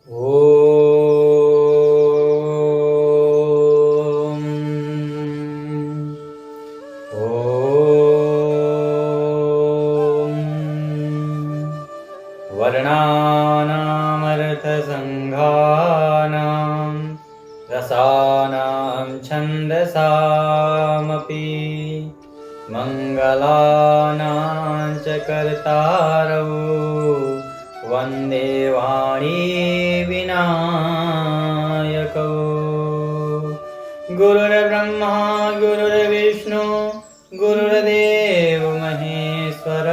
ॐ वर्णानामर्थसङ्घानां रसानां छन्दसामपि मङ्गलानां च कर्तारौ वन्दे वाणी विनायकौ। गुरुर्ब्रह्मा गुरुर्विष्णु गुरुर्देव महेश्वर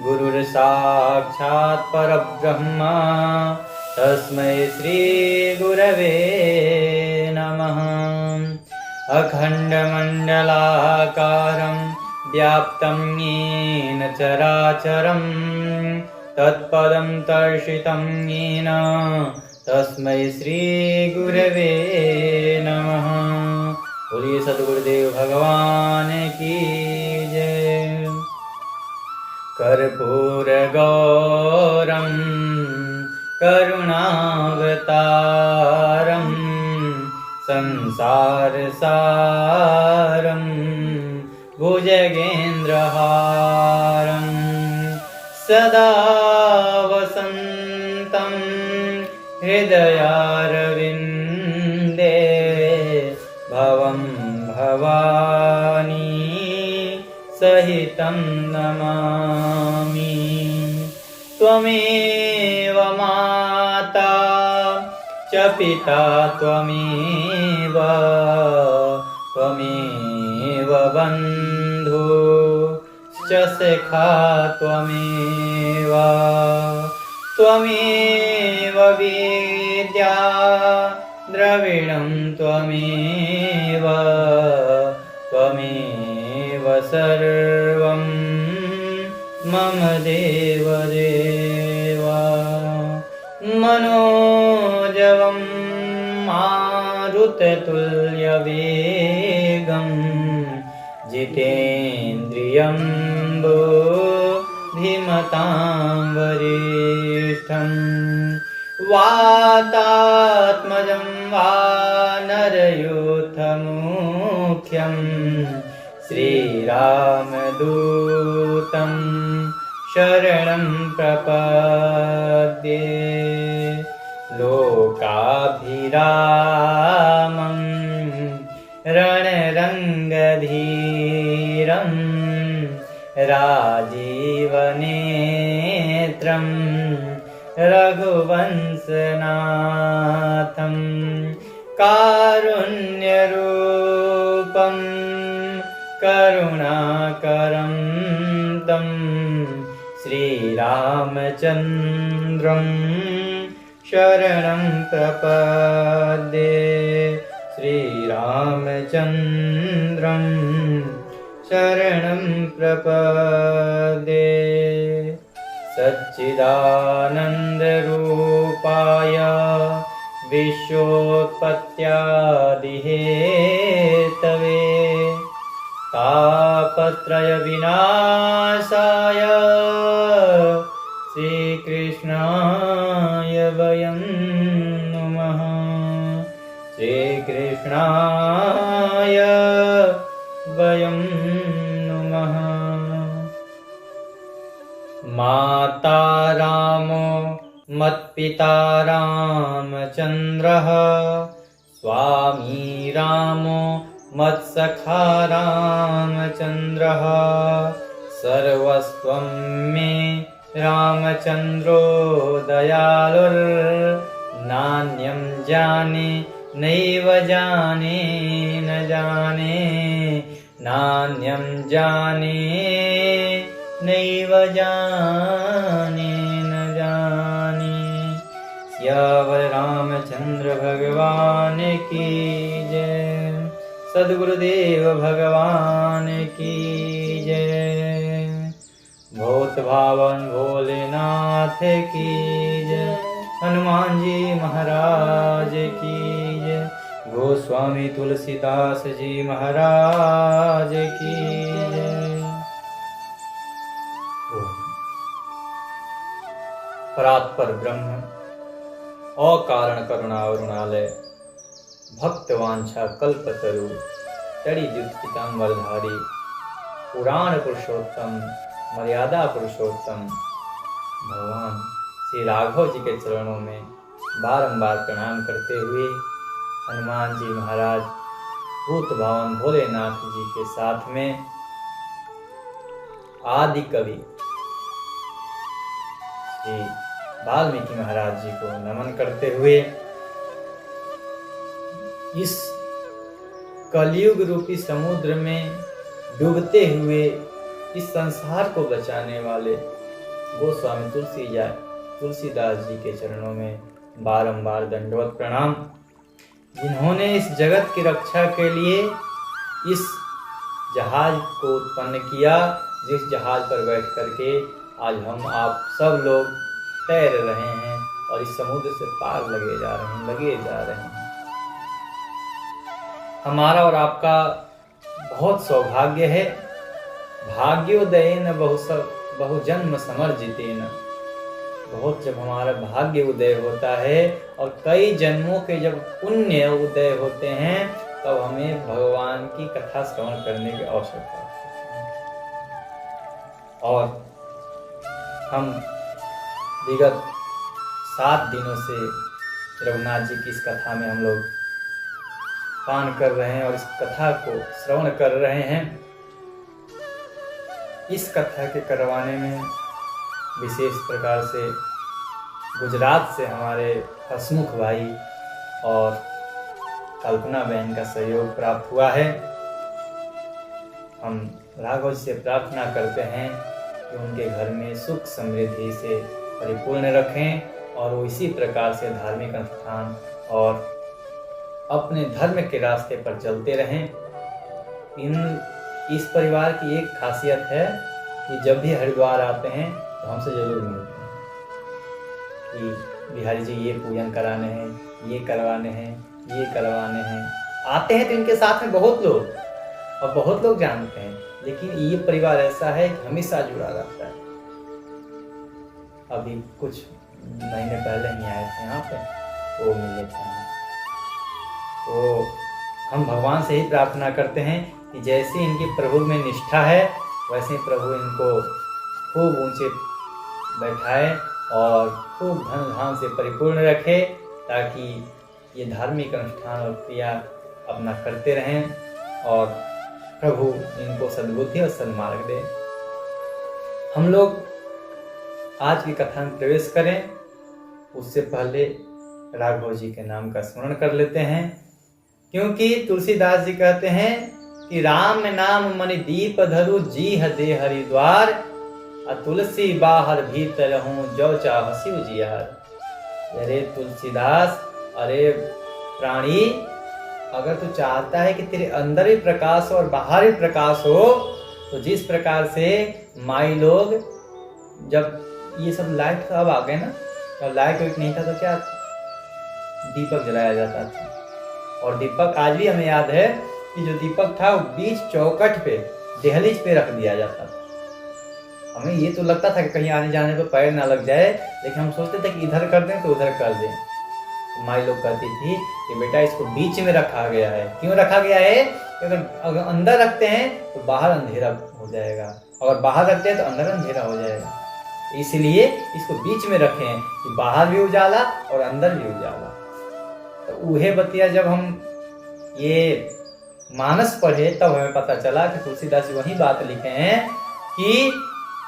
गुरुर्साक्षात् परब्रह्म तस्मै श्रीगुरवे नमः। अखण्डमण्डलाकारं व्याप्तं येन चराचरं तत्पदं दर्शितं येन तस्मै श्रीगुरवे नमः। बोलिए सद्गुरुदेव भगवान की जय। कर्पूरगौरं करुणावतारं संसारसारं भुजगेन्द्रहारं सदा वसन्तं हृदयारविन्दे भवं भवानी सहितं नमामि। त्वमेव माता च पिता त्वमेव बन्धु च सखा त्वमेव विद्या द्रविणं त्वमेव सर्वं मम देवदेव। मनोजवं मारुततुल्यवेगं जितेन्द्रियं बुद्धिमतां वरिष्ठं वातात्मजं वानरयूथमुख्यं श्रीरामदूतं शरणं प्रपद्ये। लोकाभिरामं रणरङ्गधीरं राजीवनेत्रं रघुवंशनाथं कारुण्यरूपं करुणाकरं तं श्रीरामचन्द्रं शरणं प्रपद्ये। श्रीरामचन्द्रं शरणं प्रपद्ये। सच्चिदानन्दरूपाय विश्वोत्पत्त्यादिहेतवे तापत्रयविनाशाय श्रीकृष्णाय वयं नमः। श्रीकृष्णाय वयं नमः। माता रामो मत्पिता रामचन्द्रः स्वामी रामो मत्सखा रामचन्द्रः सर्वस्वं मे रामचन्द्रो दयालुर्नान्यं जाने नैव जाने न जाने नान्यं जाने नैव जाने न जाने। सियावर रामचंद्र भगवान की जय। सद्गुरुदेव भगवान की जय। भूत भावन भोलेनाथ की जय। हनुमान जी महाराज की जय। गोस्वामी तुलसीदास जी महाराज की जय। परात्पर ब्रह्म अकारण करुणावरुणालय भक्तवांछा कल्पतरु तड़िद्युत पीतांबरधारी पुराण पुरुषोत्तम मर्यादा पुरुषोत्तम भगवान श्री राघव जी के चरणों में बारंबार प्रणाम करते हुए हनुमान जी महाराज भूत भावन भोलेनाथ जी के साथ में आदि कवि श्री वाल्मीकि महाराज जी को नमन करते हुए इस कलयुग रूपी समुद्र में डूबते हुए इस संसार को बचाने वाले गोस्वामी तुलसीदास जी के चरणों में बारंबार दंडवत प्रणाम, जिन्होंने इस जगत की रक्षा के लिए इस जहाज को उत्पन्न किया, जिस जहाज पर बैठ करके आज हम आप सब लोग तैर रहे हैं और इस समुद्र से पार लगे जा रहे हैं। हमारा और आपका बहुत सौभाग्य है। भाग्योदयेन बहुजन्म समर्जितेन, बहुत जब हमारा भाग्य उदय होता है और कई जन्मों के जब पुण्य उदय होते हैं तब हमें भगवान की कथा श्रवण करने की आवश्यकता है। और हम विगत 7 दिनों से रघुनाथ जी की इस कथा में हम लोग पान कर रहे हैं और इस कथा को श्रवण कर रहे हैं। इस कथा के करवाने में विशेष प्रकार से गुजरात से हमारे हसमुख भाई और कल्पना बहन का सहयोग प्राप्त हुआ है। हम राघव जी से प्रार्थना करते हैं कि उनके घर में सुख समृद्धि से परिपूर्ण रखें और वो इसी प्रकार से धार्मिक अनुष्ठान और अपने धर्म के रास्ते पर चलते रहें। इस परिवार की एक खासियत है कि जब भी हरिद्वार आते हैं तो हमसे जरूर मिलते हैं कि बिहारी जी ये पूजन कराने हैं, ये करवाने हैं, ये करवाने हैं। आते हैं तो इनके साथ में बहुत लोग जानते हैं, लेकिन ये परिवार ऐसा है कि हमेशा जुड़ा रहता है। अभी कुछ महीने पहले ही आए थे यहाँ पे, तो मिले थे। तो हम भगवान से ही प्रार्थना करते हैं कि जैसे इनकी प्रभु में निष्ठा है वैसे प्रभु इनको खूब ऊंचे बैठाए और खूब धन धाम से परिपूर्ण रखे, ताकि ये धार्मिक अनुष्ठान और क्रिया अपना करते रहें और प्रभु इनको सद्बुद्धि और सन्मार्ग दे। हम लोग आज की कथा में प्रवेश करें उससे पहले राघव जी के नाम का स्मरण कर लेते हैं, क्योंकि तुलसीदास जी कहते हैं कि राम नाम मणि दीप धरु जीह दे हरिद्वार, तुलसी बाहर भीतर हूँ जो चाह शिव जियार। अरे तुलसीदास, अरे प्राणी, अगर तू चाहता है कि तेरे अंदर भी प्रकाश और बाहर भी प्रकाश हो, तो जिस प्रकार से माई लोग जब ये सब लाइट अब आ गए ना, तो लाइट नहीं था तो क्या दीपक जलाया जाता था। और दीपक आज भी हमें याद है कि जो दीपक था वो बीच चौखट पे दहलीज पे रख दिया जाता था। हमें ये तो लगता था कि कहीं आने जाने पे पैर ना लग जाए, लेकिन हम सोचते थे कि इधर कर दें तो उधर कर दें। तो माई लोग कहती थी कि बेटा इसको बीच में रखा गया है। क्यों रखा गया है? अगर अंदर रखते हैं तो बाहर अंधेरा हो जाएगा, अगर बाहर रखते हैं तो अंदर अंधेरा हो जाएगा। इसलिए इसको बीच में रखें कि बाहर भी उजाला और अंदर भी उजाला। तो उहे बतिया जब हम ये मानस पढ़े तब हमें पता चला कि तुलसीदास जी वही बात लिखे हैं कि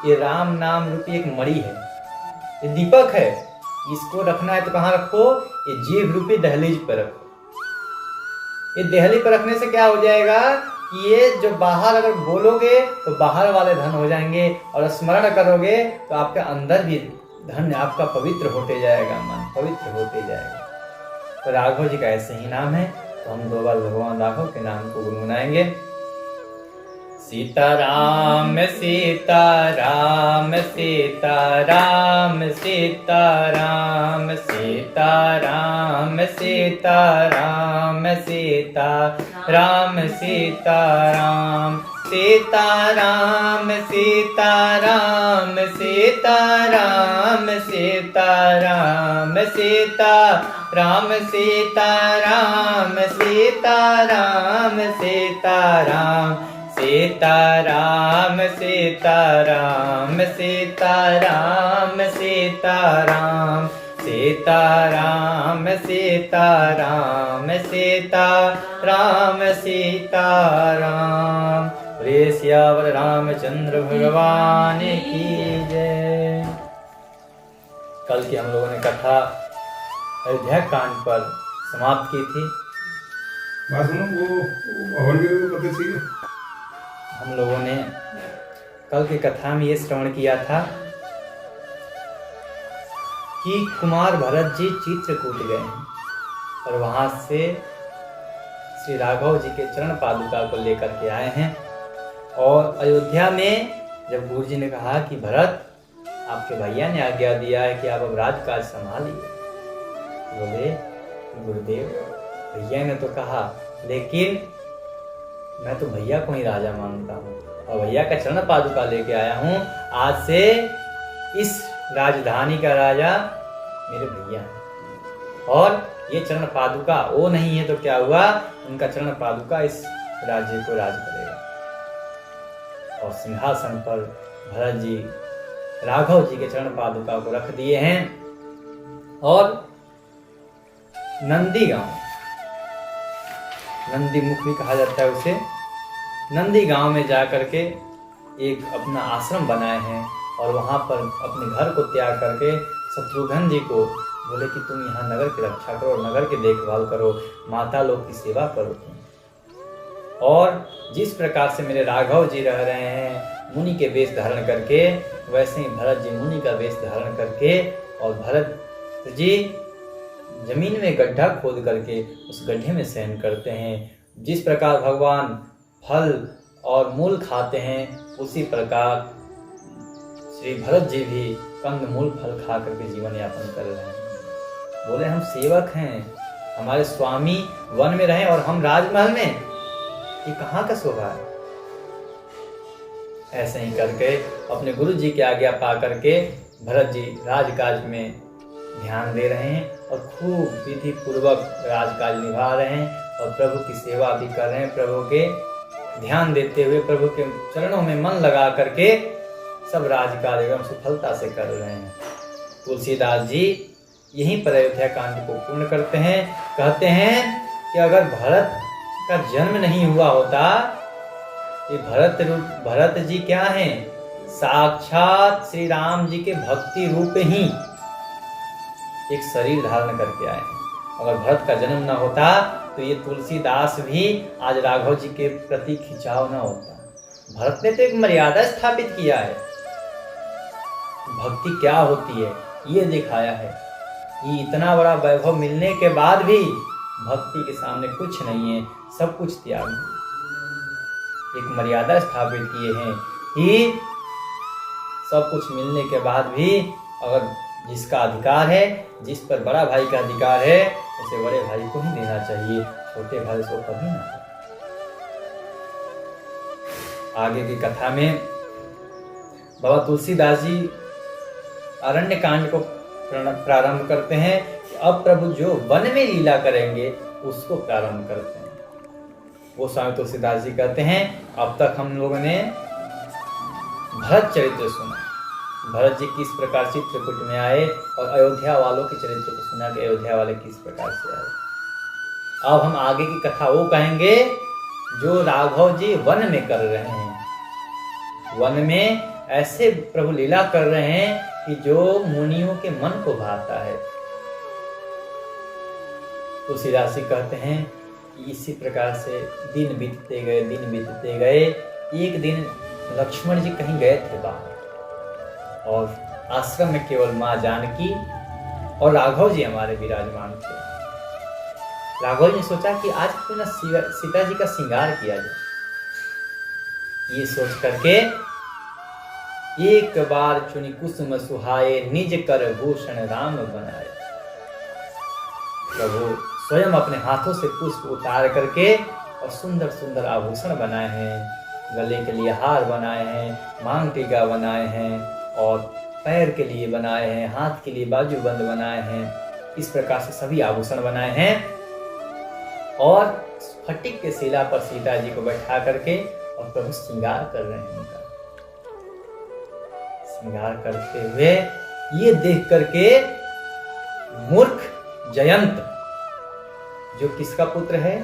ये राम नाम रूपी एक मणि है, ये दीपक है, इसको रखना है तो कहाँ रखो? ये जीव रूपी दहलीज पर रखो। ये दहलीज पर रखने से क्या हो जाएगा कि ये जो बाहर अगर बोलोगे तो बाहर वाले धन हो जाएंगे, और स्मरण करोगे तो आपके अंदर भी धन आपका पवित्र होते जाएगा, मन पवित्र होते जाएगा। तो राघव जी का ऐसे ही नाम है, तो हम 2 बार भगवान राघव के नाम को गुनगुनाएंगे। सीताराम सीताराम सीताराम सीताराम सीताराम सीताराम सीताराम सीताराम सीताराम सीताराम सीताराम सीताराम सीताराम सीताराम सीताराम सीताराम सीताराम सीताराम सीताराम सीताराम सीताराम सीताराम सीताराम सीताराम। बोले सियावर रामचंद्र भगवान की जय। कल की हम लोगों ने कथा अयोध्या कांड पर समाप्त की थी। बात सुनो, वो हवन के पता चाहिए। हम लोगों ने कल की कथा में ये श्रवण किया था कि कुमार भरत जी चित्रकूट गए हैं और वहां से श्री राघव जी के चरण पादुका को लेकर के आए हैं। और अयोध्या में जब गुरु जी ने कहा कि भरत, आपके भैया ने आज्ञा दिया है कि आप अब राजकाज संभालिए, बोले गुरुदेव, भैया ने तो कहा, लेकिन मैं तो भैया को ही राजा मानता हूँ और भैया का चरण पादुका लेके आया हूँ। आज से इस राजधानी का राजा मेरे भैया है और ये चरण पादुका वो नहीं है तो क्या हुआ, उनका चरण पादुका इस राज्य को राज करेगा। और सिंहासन पर भरत जी राघव जी के चरण पादुका को रख दिए हैं और नंदी गांव, नंदी मुख भी कहा जाता है उसे, नंदी गांव में जाकर के एक अपना आश्रम बनाए हैं और वहां पर अपने घर को त्याग करके शत्रुघ्न जी को बोले कि तुम यहाँ नगर की रक्षा करो, नगर की देखभाल करो, माता लोग की सेवा करो। और जिस प्रकार से मेरे राघव जी रह रहे हैं मुनि के वेश धारण करके, वैसे ही भरत जी मुनि का वेश धारण करके, और भरत जी जमीन में गड्ढा खोद करके उस गड्ढे में शयन करते हैं। जिस प्रकार भगवान फल और मूल खाते हैं, उसी प्रकार श्री भरत जी भी कंद मूल फल खा करके जीवन यापन कर रहे हैं। बोले हम सेवक हैं, हमारे स्वामी वन में रहे और हम राजमहल में, ये कहाँ का शोभा है। ऐसे ही करके अपने गुरु जी की आज्ञा पा करके भरत जी राजकाज में ध्यान दे रहे हैं और खूब विधि पूर्वक राजकाज निभा रहे हैं और प्रभु की सेवा भी कर रहे हैं। प्रभु के ध्यान देते हुए प्रभु के चरणों में मन लगा करके सब राजकाज एवं सफलता से कर रहे हैं। तुलसीदास जी यहीं पर अयोध्या कांड को पूर्ण करते हैं। कहते हैं कि अगर भरत का जन्म नहीं हुआ होता, ये भरत जी क्या हैं, साक्षात श्री राम जी के भक्ति रूप ही एक शरीर धारण करके आए हैं। अगर भरत का जन्म न होता तो ये तुलसीदास भी आज राघव जी के प्रति खिंचाव न होता। भरत ने तो एक मर्यादा स्थापित किया है, भक्ति क्या होती है ये दिखाया है। ये इतना बड़ा वैभव मिलने के बाद भी भक्ति के सामने कुछ नहीं है, सब कुछ त्याग। एक मर्यादा स्थापित किए हैं कि सब कुछ मिलने के बाद भी अगर जिसका अधिकार है, जिस पर बड़ा भाई का अधिकार है, उसे बड़े भाई को ही देना चाहिए, छोटे भाई को कभी ना। आगे की कथा में बाबा तुलसीदास जी अरण्य कांड को प्रारंभ करते हैं कि अब प्रभु जो वन में लीला करेंगे उसको प्रारंभ करते हैं। वो स्वामी तुलसीदास जी कहते हैं, अब तक हम लोगों ने भरत चरित्र सुना, भरत जी किस प्रकार चित्रकूट में आए, और अयोध्या वालों के चरित्र को सुना कि अयोध्या वाले किस प्रकार से आए। अब हम आगे की कथा वो कहेंगे जो राघव जी वन में कर रहे हैं। वन में ऐसे प्रभु लीला कर रहे हैं कि जो मुनियों के मन को भाता है। तुलसीदास जी कहते हैं कि इसी प्रकार से दिन बीतते गए, दिन बीतते गए। एक दिन लक्ष्मण जी कहीं गए थे बाहर और आश्रम में केवल माँ जानकी और राघव जी हमारे विराजमान थे। राघव जी ने सोचा कि आज क्यों ना सीता जी का श्रृंगार किया जाए। ये सोच करके एक बार चुनी कुसुम सुहाए, निज कर भूषण राम बनाए। प्रभु स्वयं अपने हाथों से पुष्प उतार करके और सुंदर सुंदर आभूषण बनाए हैं। गले के लिए हार बनाए हैं, मांग टीका बनाए हैं और पैर के लिए बनाए हैं, हाथ के लिए बाजूबंद बनाए हैं। इस प्रकार से सभी आभूषण बनाए हैं और फटिक के शिला पर सीता जी को बैठा करके और प्रभु श्रृंगार कर रहे हैं उनका। श्रृंगार करते हुए ये देख करके मूर्ख जयंत, जो किसका पुत्र है?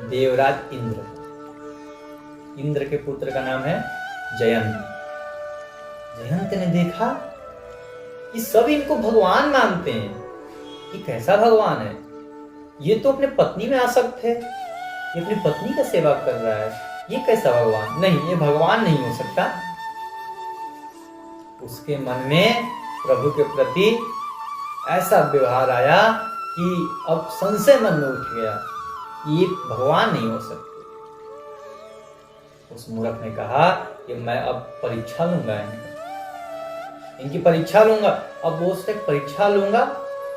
देवराज इंद्र। इंद्र के पुत्र का नाम है जयंत। जयंत ने देखा कि सब इनको भगवान मानते हैं। ये कैसा भगवान है? ये तो अपने पत्नी में आसक्त है, ये अपनी पत्नी का सेवा कर रहा है, ये कैसा भगवान? नहीं, ये भगवान नहीं हो सकता। उसके मन में प्रभु के प्रति ऐसा व्यवहार आया कि अब संशय मन में उठ गया, ये भगवान नहीं हो सकते। उस मूर्ख ने कहा कि मैं अब परीक्षा लूंगा, इनकी परीक्षा लूंगा। अब वो उससे परीक्षा लूंगा।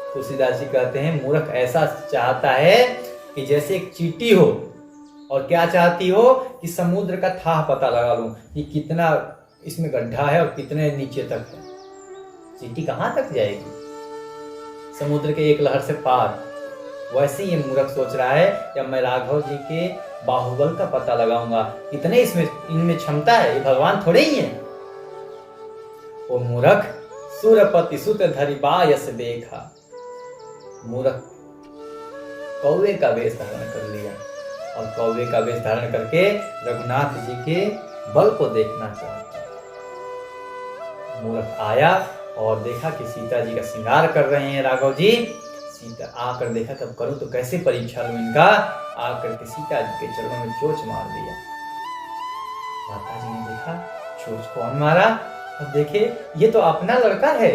तुलसीदास जी कहते हैं मूर्ख ऐसा चाहता है कि जैसे एक चींटी हो, और क्या चाहती हो कि समुद्र का थाह पता लगा लूं कि कितना इसमें गड्ढा है और कितने नीचे तक है। चींटी कहां तक जाएगी? समुद्र के एक लहर से पार। वैसे ही ये मूर्ख सोच रहा है कि मैं राघव जी के बाहुबल का पता लगाऊंगा, कितने इनमें क्षमता है, ये भगवान थोड़े ही है। वो मूर्ख सूरपति सुत धरि बायस देखा। मूर्ख कौवे का वेश धारण कर लिया और कौवे का वेश धारण करके रघुनाथ जी के बल को देखना चाहता। मूर्ख आया और देखा कि सीता जी का श्रृंगार कर रहे हैं राघव जी। सीता आकर देखा, तब करूं तो कैसे परीक्षा लूं इनका। आकर के सीता जी के चरणों में चोच मार दिया। माता जी ने देखा चोच कौन मारा, अब देखे ये तो अपना लड़का है।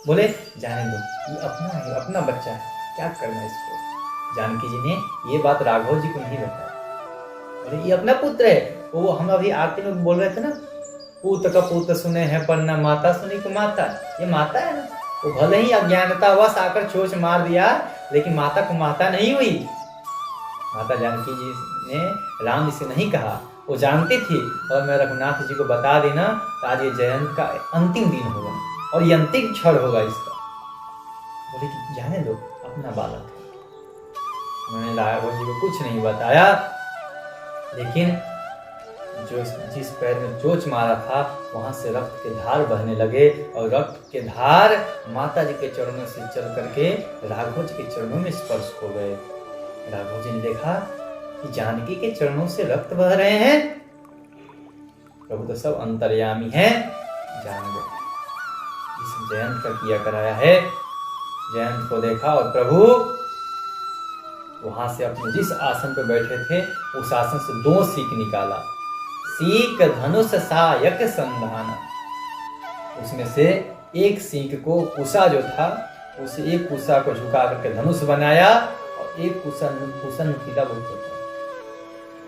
बोले जाने दो, ये अपना है, अपना बच्चा है, क्या करना इसको। जानकी जी ने ये बात राघव जी को नहीं बताई। बोले ये अपना पुत्र है। वो हम अभी आरती में बोल रहे थे ना, पूत का पूत सुने हैं पर न माता सुनी को माता। ये माता है ना, वो भले ही अज्ञानतावश आकर चोच मार दिया, लेकिन माता को माता नहीं हुई। माता जानकी जी ने राम जी से नहीं कहा, वो जानती थी और मैं रघुनाथ जी को बता देना तो आज ये जयंत का अंतिम दिन होगा और ये अंतिम क्षण होगा इसका। बोले कि जाने दो, अपना बालक है। उन्होंने राघव जी को कुछ नहीं बताया, लेकिन जो जिस पैर में चोच मारा था वहां से रक्त के धार बहने लगे और रक्त के धार माता जी के चरणों से चल करके राघव जी के चरणों में स्पर्श हो गए। राघव जी ने देखा कि जानकी के चरणों से रक्त बह रहे हैं। प्रभु तो सब अंतर्यामी हैं, जान गए इस जयंत का किया कराया है। जयंत को देखा और प्रभु वहां से अपने जिस आसन पर बैठे थे उस आसन से 2 सीख निकाला। सीख धनुष सहायक संधान। उसमें से एक सीख को कुशा जो था, उस एक कुशा को झुका करके धनुष बनाया और एक कुशा नुकीला बहुत होता है,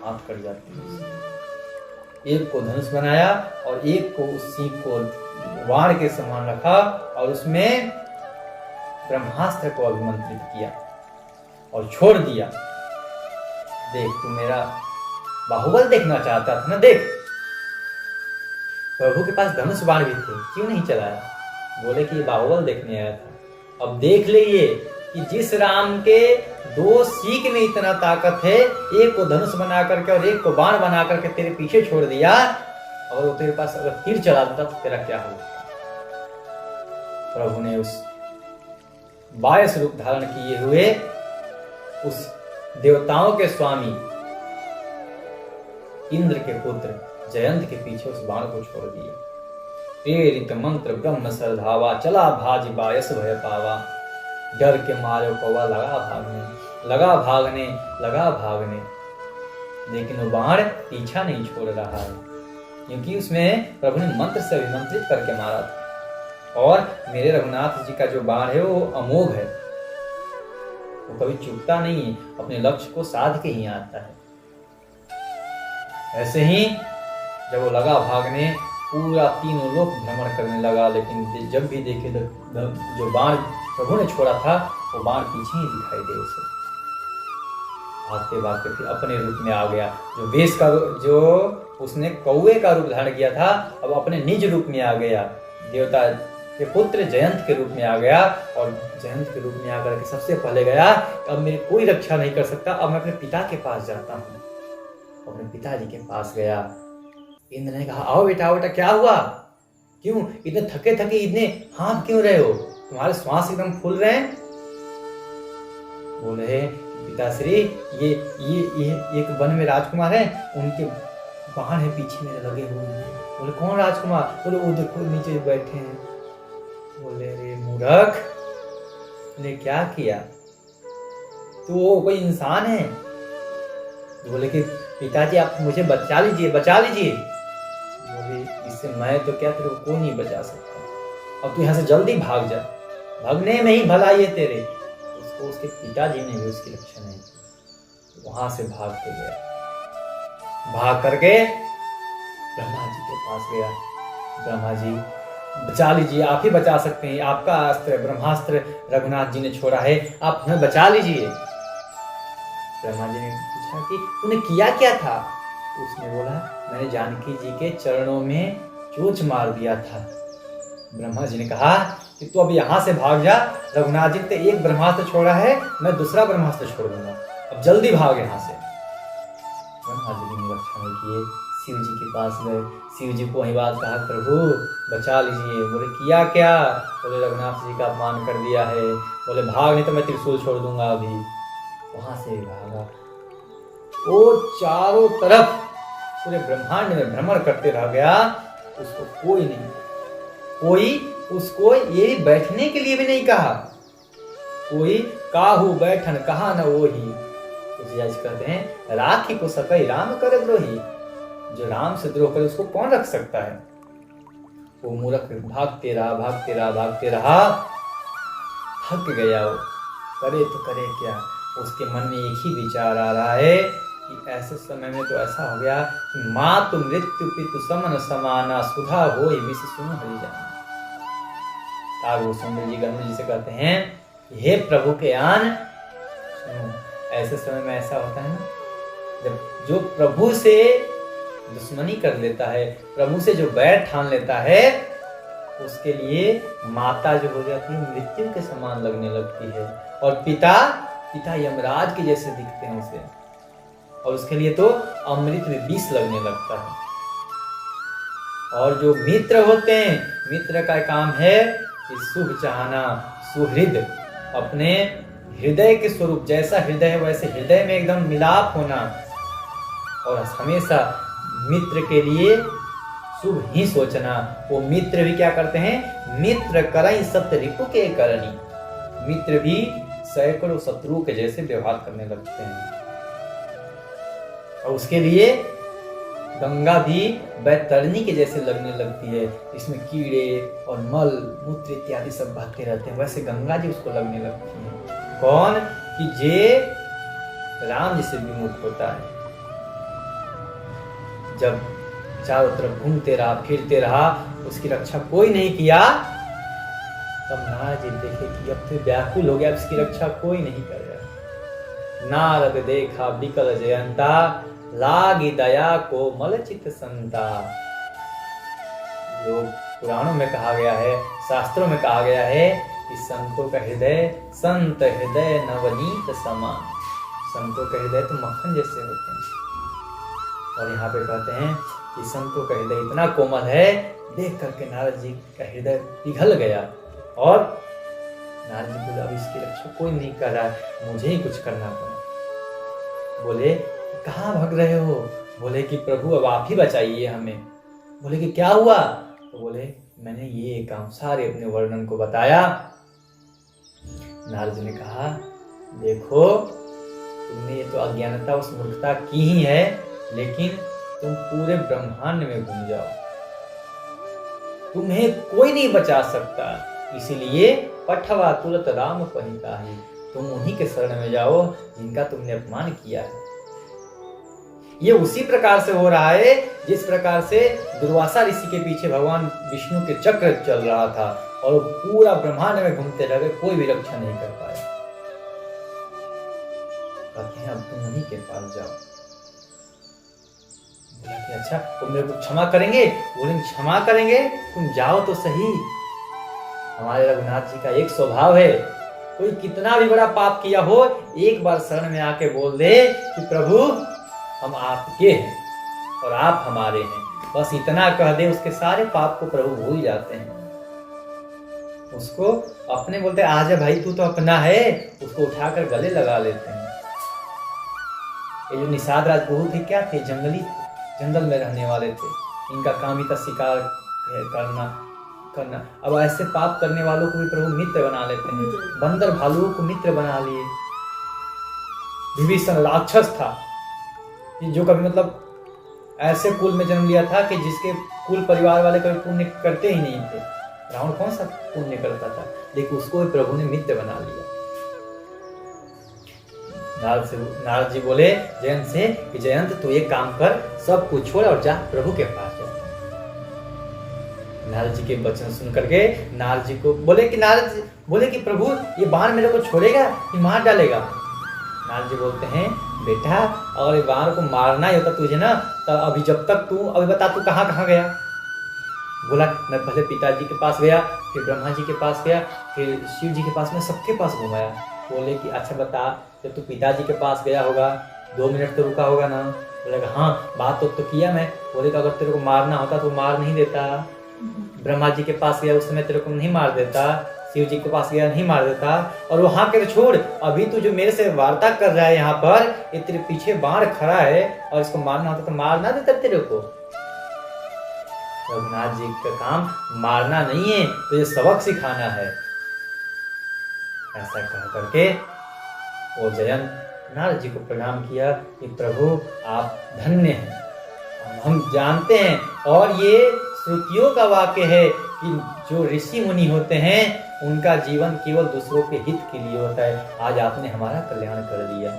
हाथ कट जाती है। एक को धनुष बनाया और एक को उस सीख को वाण के समान रखा और उसमें ब्रह्मास्त्र को अभिमंत्रित किया और छोड़ दिया। देख तू मेरा बाहुबल देखना चाहता था ना, देख। प्रभु के पास धनुष बाण भी थे, क्यों नहीं चलाया? बोले कि बाहुबल देखने आया था। अब देख लीजिए कि जिस राम के 2 सीख में इतना ताकत है, एक को धनुष बना करके और एक को बाण बना करके तेरे पीछे छोड़ दिया, और वो तेरे पास अगर तीर चला देता तो तेरा क्या होगा? प्रभु ने उस 22 रूप धारण किए हुए उस देवताओं के स्वामी इंद्र के पुत्र जयंत के पीछे उस बाण को छोड़ दिया। प्रेरित मंत्र ब्रह्म श्रद्धावा, चला भाज बायस भय पावा। डर के मारे कौवा लगा भागने, लेकिन वो बाण पीछा नहीं छोड़ रहा है, क्योंकि उसमें प्रभु ने मंत्र से अभिमंत्रित करके मारा था। और मेरे रघुनाथ जी का जो बाण है वो अमोघ है, वो कभी चूकता नहीं है, अपने लक्ष्य को साध के ही आता है। ऐसे ही जब वो लगा भागने, पूरा 3 लोक भ्रमण करने लगा, लेकिन जब भी देखे तो जो बाण प्रभु ने छोड़ा था वो बाण पीछे ही दिखाई दे उसे। भागते भागते फिर अपने रूप में आ गया। जो वेश का जो उसने कौवे का रूप धारण किया था, अब अपने निज रूप में आ गया, देवता के पुत्र जयंत के रूप में आ गया। और जयंत के रूप में आकर के सबसे पहले गया, अब मेरी कोई रक्षा नहीं कर सकता, अब मैं अपने पिता के पास जाता हूँ। अपने पिताजी के पास गया। इंद्र ने कहा, आओ बेटा, क्या हुआ, क्यों इतने थके थके, इतने हाँफ क्यों रहे हो, तुम्हारे श्वास एकदम फूल रहे हैं। बोले, पिताश्री, ये एक वन में राजकुमार है, उनके बाण है पीछे मेरे लगे हुए हैं। बोले, कौन राजकुमार? बोले, वो देखो नीचे बैठे हैं। बोले, अरे मूर्ख, ने क्या किया, तो वो कोई इंसान है? बोले कि पिताजी आप मुझे बचा लीजिए, बचा लीजिए। बोले, इससे मैं तो क्या तेरे को नहीं बचा सकता, अब तू यहाँ से जल्दी भाग जा, भागने में ही भलाई है तेरे। उसको उसके पिताजी ने भी उसकी रक्षा नहीं की, वहां से भाग के गया। भाग करके ब्रह्मा जी के पास गया। ब्रह्मा जी, बचा लीजिए, आप ही बचा सकते हैं, आपका अस्त्र ब्रह्मास्त्र रघुनाथ जी ने छोड़ा है, आप हमें बचा लीजिए। ब्रह्मा जी ने पूछा कि तूने किया क्या था? उसने बोला, मैंने जानकी जी के चरणों में चोंच मार दिया था। ब्रह्मा जी ने कहा कि तू अब यहाँ से भाग जा, रघुनाथ जी ने एक ब्रह्मास्त्र छोड़ा है, मैं दूसरा ब्रह्मास्त्र छोड़ दूंगा, अब जल्दी भाग यहाँ से। ब्रह्मा जी ने रक्षा नहीं किए, शिव जी के पास गए। शिव जी को वही बात कहा, प्रभु बचा लीजिए। बोले, किया क्या? बोले, रघुनाथ जी का अपमान कर दिया है। बोले, भाग नहीं तो मैं त्रिशूल छोड़ दूंगा अभी। वहां से भागा, वो चारों तरफ पूरे ब्रह्मांड में भ्रमण करते रह गया, उसको कोई उसको ये बैठने के लिए भी नहीं कहा। कोई काहू बैठन कहा न वो ही, तुलसीदास कहते हैं, राखी को सकई राम कर द्रोही, जो राम से द्रोह करे उसको कौन रख सकता है। वो मूर्ख भागते रहा, थक गया। वो करे तो करे क्या, उसके मन में एक ही विचार आ रहा है कि ऐसे समय में तो ऐसा हो गया कि मातु मृत्यु पितु समन समाना, सुधा होई विष सुन हरि जाना। सुंदर जी गंगा जी से कहते हैं, हे प्रभु के आन, सुनो, ऐसे समय में ऐसा होता है ना, जब जो प्रभु से दुश्मनी कर लेता है, प्रभु से जो बैर ठान लेता है, उसके लिए माता जो हो जाती है मृत्यु के समान लगने लगती है, और पिता यमराज के जैसे दिखते हैं उसे, और उसके लिए तो अमृत में विष लगने लगता है। और जो मित्र होते हैं, मित्र का काम है कि शुभ चाहना, सुहृद, अपने हृदय के स्वरूप, जैसा हृदय है वैसे हृदय में एकदम मिलाप होना, और हमेशा मित्र के लिए शुभ ही सोचना। वो मित्र भी क्या करते हैं, मित्र करई सत्य रिपु के करनी, मित्र भी सैकड़ों शत्रुओं के जैसे व्यवहार करने लगते हैं। और उसके लिए गंगा भी बैतरणी के जैसे लगने लगती है, इसमें कीड़े और मल मूत्र इत्यादि सब बहते रहते हैं, वैसे गंगा जी उसको लगने लगती है। कौन? कि जे राम जी से विमुख होता है। जब चारों तरफ घूमते रहा, फिरते रहा, उसकी रक्षा कोई नहीं किया, तब नारद जी देखे कि अब तो व्याकुल हो गया, अब इसकी रक्षा कोई नहीं करेगा। नारद देखा बिकल जयंता, लागी दया को मलचित संता। लोग पुराणों में कहा गया है, शास्त्रों में कहा गया है कि संतों का हृदय, संत हृदय नवनीत समान, संतों का हृदय तो मक्खन जैसे होते हैं। और यहाँ पे कहते हैं कि संतों का हृदय इतना कोमल है, देख करके नारद जी का हृदय पिघल गया, और नारद जी बोले, अब इसकी रक्षा कोई नहीं कर रहा, मुझे ही कुछ करना पड़ा। बोले, कहाँ भाग रहे हो? बोले कि प्रभु अब आप ही बताइए हमें। बोले कि क्या हुआ? तो बोले, मैंने ये काम सारे अपने वर्णन को बताया। नारद जी ने कहा, देखो तुमने ये तो अज्ञानता उस मूर्खता की ही है, लेकिन तुम पूरे ब्रह्मांड में घूम जाओ, तुम्हें कोई नहीं बचा सकता, इसीलिए पठवा तुरत राम पहिताहि, तुम उन्हीं के शरण में जाओ जिनका तुमने अपमान किया है। ये उसी प्रकार से हो रहा है जिस प्रकार से दुर्वासा ऋषि के पीछे भगवान विष्णु के चक्र चल रहा था, और पूरा ब्रह्मांड में घूमते रह गए, कोई भी रक्षा नहीं कर पाए। कहते हैं अब तुम उन्हीं के पास जाओ। बोला कि अच्छा तुम मेरे को क्षमा करेंगे? बोले क्षमा करेंगे, तुम जाओ तो सही। हमारे रघुनाथ जी का एक स्वभाव है, कोई कितना भी बड़ा पाप किया हो, एक बार शरण में आके बोल दे कि प्रभु हम आपके हैं और आप हमारे हैं, बस इतना कह दे, उसके सारे पाप को प्रभु भूल जाते हैं। उसको अपने बोलते आजा भाई तू तो अपना है, उसको उठाकर गले लगा लेते हैं। ये जो निषाद राजपूत थे क्या थे? जंगली थे, जंगल में रहने वाले थे। इनका काम ही था शिकार करना। अब ऐसे पाप करने वालों को भी प्रभु मित्र बना लेते हैं। बंदर भालुओं को मित्र बना लिए। विभीषण राक्षस था, जो कभी मतलब ऐसे कुल में जन्म लिया था कि जिसके कुल परिवार वाले कभी पुण्य करते ही नहीं थे। रावण कौन सा पुण्य करता था, लेकिन उसको भी प्रभु ने मित्र बना लिया। नारद जी बोले जयंत से कि जयंत तू एक काम कर, सब कुछ छोड़ और जा प्रभु के पास जा। नारद जी के वचन सुन करके नारद जी को बोले कि प्रभु ये बाण मेरे को छोड़ेगा कि मार डालेगा? नारद जी बोलते हैं बेटा अगर इस बाण को मारना ही होता तुझे ना, तो अभी जब तक तू अभी बता तू कहाँ कहाँ गया? बोला मैं पहले पिताजी के पास गया, फिर ब्रह्मा जी के पास गया, फिर शिव जी के पास, मैं सबके पास घुमाया। बोले कि अच्छा बता, जब तू पिताजी के पास गया होगा 2 मिनट तो रुका होगा ना? बोलेगा हाँ बात तो किया मैं। बोले कि अगर तेरे को मारना होता तो मार नहीं देता। ब्रह्मा जी के पास गया उस समय तेरे को नहीं मार देता, शिव जी के पास गया नहीं मार देता। और वहां के छोड़, अभी तू जो मेरे से वार्ता कर रहा है यहाँ पर, ये तेरे पीछे बाण खड़ा है और इसको मारना होता तो मार ना देता तेरे को। रघुनाथ जी का काम मारना नहीं है, तुझे सबक सिखाना है। ऐसा कह करके वो जयंत नारद जी को प्रणाम किया कि प्रभु आप धन्य हैं, हम जानते हैं और ये श्रुतियों का वाक्य है कि जो ऋषि मुनि होते हैं उनका जीवन केवल दूसरों के हित के लिए होता है। आज आपने हमारा कल्याण कर दिया।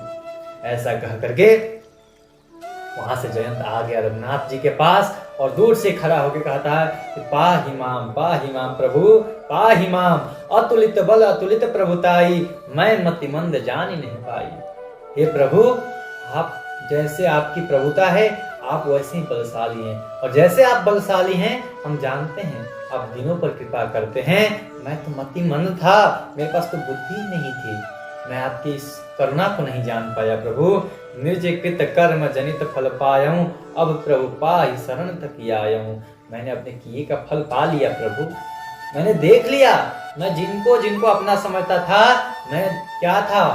ऐसा कह करके वहां से जयंत आ गया रघुनाथ जी के पास और दूर से खड़ा होकर कहता है कि पाहि माम प्रभु पाहि माम, अतुलित बल अतुलित प्रभुताई, मैं मतिमंद जान ही नहीं पाई। हे प्रभु आप जैसे आपकी प्रभुता है आप वैसे ही बलशाली हैं, और जैसे आप बलशाली हैं हम जानते हैं, आप दिनों पर कृपा करते हैं। मैं तो मतिमंद था, मेरे पास तो बुद्धि नहीं थी, मैं आपकी इस करुणा को नहीं जान पाया। प्रभु निर्जिकृत कर्म जनित फल पायूं, अब प्रभु पाहि शरण तक आयूं। मैंने अपने किए का फल पा लिया प्रभु, मैंने देख लिया। मैं जिनको अपना समझता था, मैं क्या था?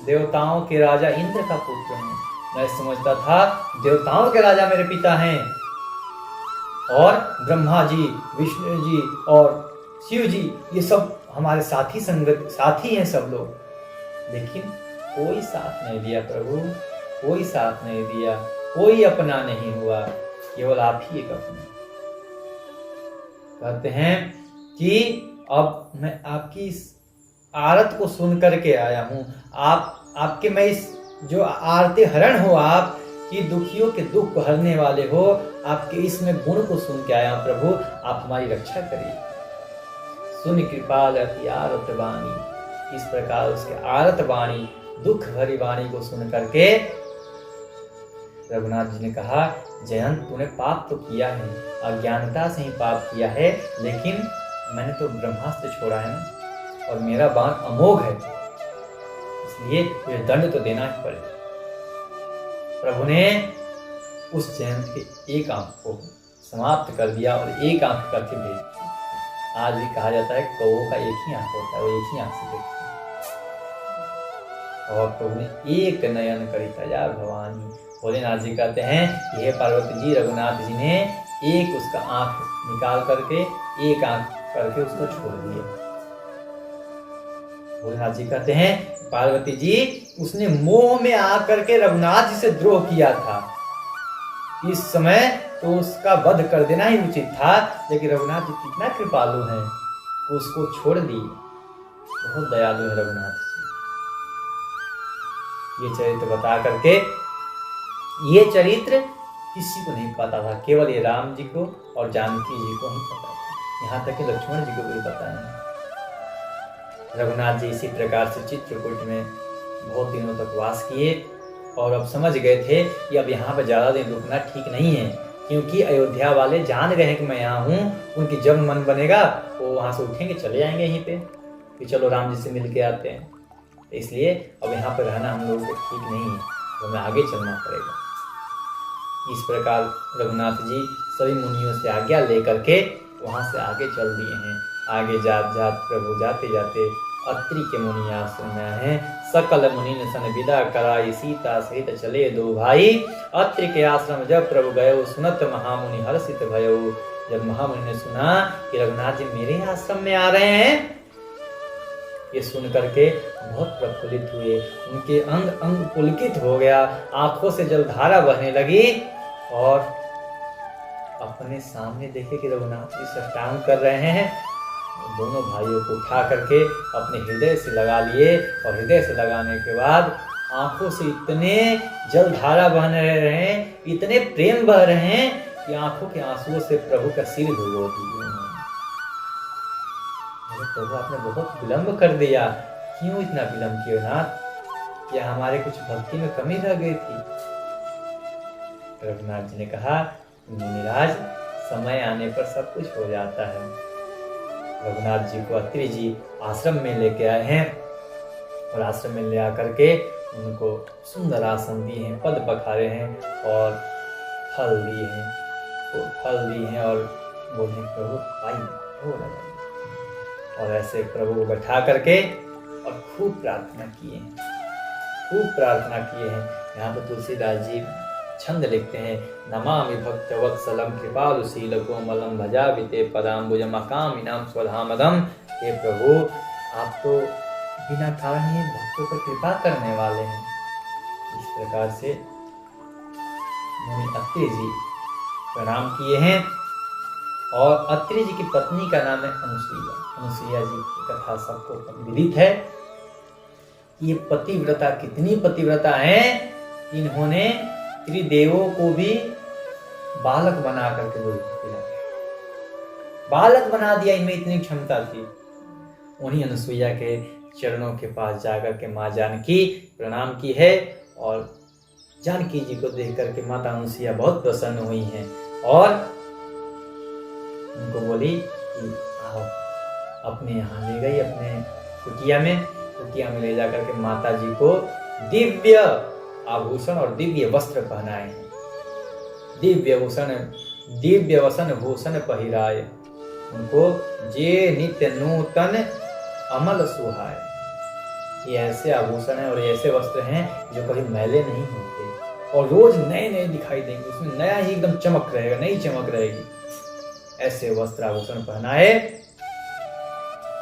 देवताओं के राजा इंद्र का पुत्र हूँ। मैं समझता था देवताओं के राजा मेरे पिता हैं और ब्रह्मा जी, विष्णु जी और शिव जी ये सब हमारे साथी हैं सब लोग, लेकिन कोई साथ नहीं दिया प्रभु, कोई साथ नहीं दिया, कोई अपना नहीं हुआ, केवल आप ही एक अपने। कहते हैं कि अब मैं आपकी इस आरत को सुन करके आया हूं, आपके मैं इस जो आरती हरण हो, आप कि दुखियों के दुख को हरने वाले हो, आपके इसमें गुण को सुन के आया प्रभु, आप हमारी रक्षा करिए। सुन कृपाल अति आरत वाणी, इस प्रकार उसके आरत वाणी, दुख भरी वाणी को सुन करके रघुनाथ जी ने कहा जयंत तूने पाप तो किया है, अज्ञानता से ही पाप किया है, लेकिन मैंने तो ब्रह्मास्त्र छोड़ा है ना, और मेरा बाण अमोघ है, इसलिए तुझे दंड तो देना ही पड़ेगा। प्रभु ने उस जयंत के एक आंख को समाप्त कर दिया और एक आंख करके भेज दिया। आज भी कहा जाता है कौओं का एक ही आंख होता है, वो एक ही आंख से देखते हैं। और प्रभु ने एक नयन करी तजा भवानी, भोलेनाथ जी कहते हैं कि हे पार्वती जी, रघुनाथ जी ने एक उसका आंख निकाल करके एक आंख करके उसको छोड़ दिया। भोलेनाथ जी कहते हैं पार्वती जी उसने मोह में आकर के रघुनाथ जी से द्रोह किया था, इस समय तो उसका वध कर देना ही उचित था, लेकिन रघुनाथ जी कितना कृपालु हैं, उसको छोड़ दिए। बहुत दयालु है रघुनाथ जी। ये चरित्र बता करके, ये चरित्र किसी को नहीं पता था, केवल ये राम जी को और जानकी जी को ही पता था, यहाँ तक कि लक्ष्मण जी को भी पता नहीं। रघुनाथ जी इसी प्रकार से चित्रकूट में बहुत दिनों तक वास किए और अब समझ गए थे कि अब यहाँ पर ज़्यादा दिन रुकना ठीक नहीं है, क्योंकि अयोध्या वाले जान गए हैं कि मैं यहाँ हूँ। उनकी जब मन बनेगा वो वहाँ से उठेंगे, चले जाएंगे यहीं पे कि चलो राम जी से मिल के आते हैं। तो इसलिए अब यहाँ पर रहना हम लोगों को ठीक नहीं है, तो हमें आगे चलना पड़ेगा। इस प्रकार रघुनाथ जी सभी मुनियों से आज्ञा लेकर के वहाँ से आगे चल दिए हैं। आगे जात जात प्रभु जाते जाते अत्रि के मुनि आश्रम में हैं। सकल मुनि ने सन विदा कराई, सीता सहित चले दो भाई। अत्रि के आश्रम जब प्रभु गए, सुनत महामुनि हर्षित भयो। जब महामुनि ने सुना कि रघुनाथ जी मेरे आश्रम में आ रहे हैं, ये सुन करके बहुत प्रफुल्लित हुए। उनके अंग अंग पुलकित हो गया, आंखों से जलधारा बहने लगी और अपने सामने देखे कि रघुनाथ जी सष्टांग कर रहे हैं। दोनों भाइयों को उठा करके अपने हृदय से लगा लिए और हृदय से लगाने के बाद आंखों से इतने जलधारा बह रहे हैं, इतने प्रेम बह रहे हैं कि आंखों के आंसुओं से प्रभु का सिर भिगो दिए। प्रभु आपने बहुत विलंब कर दिया, क्यों इतना विलंब किया नाथ? क्या हमारे कुछ भक्ति में कमी रह गई थी? रघुनाथ जी ने कहा, मुनिराज समय आने पर सब कुछ हो जाता है। रघुनाथ जी को अत्रि जी आश्रम में लेके आए हैं और आश्रम में ले आकर के उनको सुंदर आसन दिए हैं, पद पखारे हैं और फल दिए हैं। तो फल दिए हैं और बोले प्रभु आइए, और ऐसे प्रभु को बैठा करके और खूब प्रार्थना किए हैं, खूब प्रार्थना किए हैं। यहाँ पर तुलसीदास जी छंद लिखते हैं, नमामि भक्त वत्सलम कृपालुशील कोमलम भजाविते पदाम्बुजम अकामिनाम स्वधामदम। हे प्रभु, आप तो बिना कारण ही भक्तों पर कृपा करने वाले हैं। इस प्रकार से मुनि अत्रि जी प्रणाम किए हैं। और अत्रि जी की पत्नी का नाम है अनुसुईया। अनुसुईया जी की कथा सबको विदित है। ये पतिव्रता कितनी पतिव्रता हैं, इन्होंने त्रिदेवों को भी बालक बना करके दूध पिलाया, बालक बना दिया। इनमें इतनी क्षमता थी। उन्हीं अनुसुईया के चरणों के पास जाकर के माँ जानकी प्रणाम की है और जानकी जी को देख करके माता अनुसुईया बहुत प्रसन्न हुई हैं और उनको बोली कि आओ। अपने यहाँ ले गई, अपने कुटिया में ले जाकर के माता जी को दिव्य आभूषण और दिव्य वस्त्र पहनाए हैं। दिव्य वसन भूषण पहिराए, उनको जे नित्य नूतन अमल सुहाए। ये ऐसे आभूषण हैं और ऐसे वस्त्र हैं जो कभी मैले नहीं होते और रोज नए नए दिखाई देंगे, उसमें नया ही एकदम चमक रहेगा, नई चमक रहेगी। ऐसे वस्त्र आभूषण पहनाए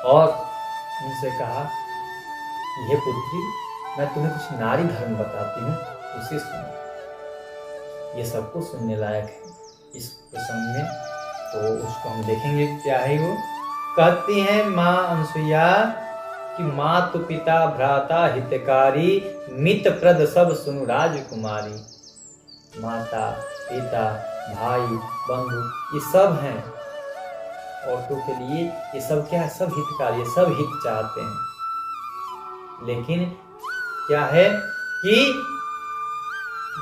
और उनसे कहा, ये पुत्री, मैं तुम्हें कुछ नारी धर्म बताती हूँ, उसे सुनो। ये सबको सुनने लायक है इस प्रसंग में, तो उसको हम देखेंगे क्या है वो। कहती हैं माँ अनुसुईया कि मातु पिता भ्राता हितकारी, मित प्रद सब सुनु राजकुमारी। माता पिता भाई बंधु ये सब हैं, औरतों के लिए ये सब क्या है, सब हितकारी, ये सब हित चाहते हैं। लेकिन क्या है कि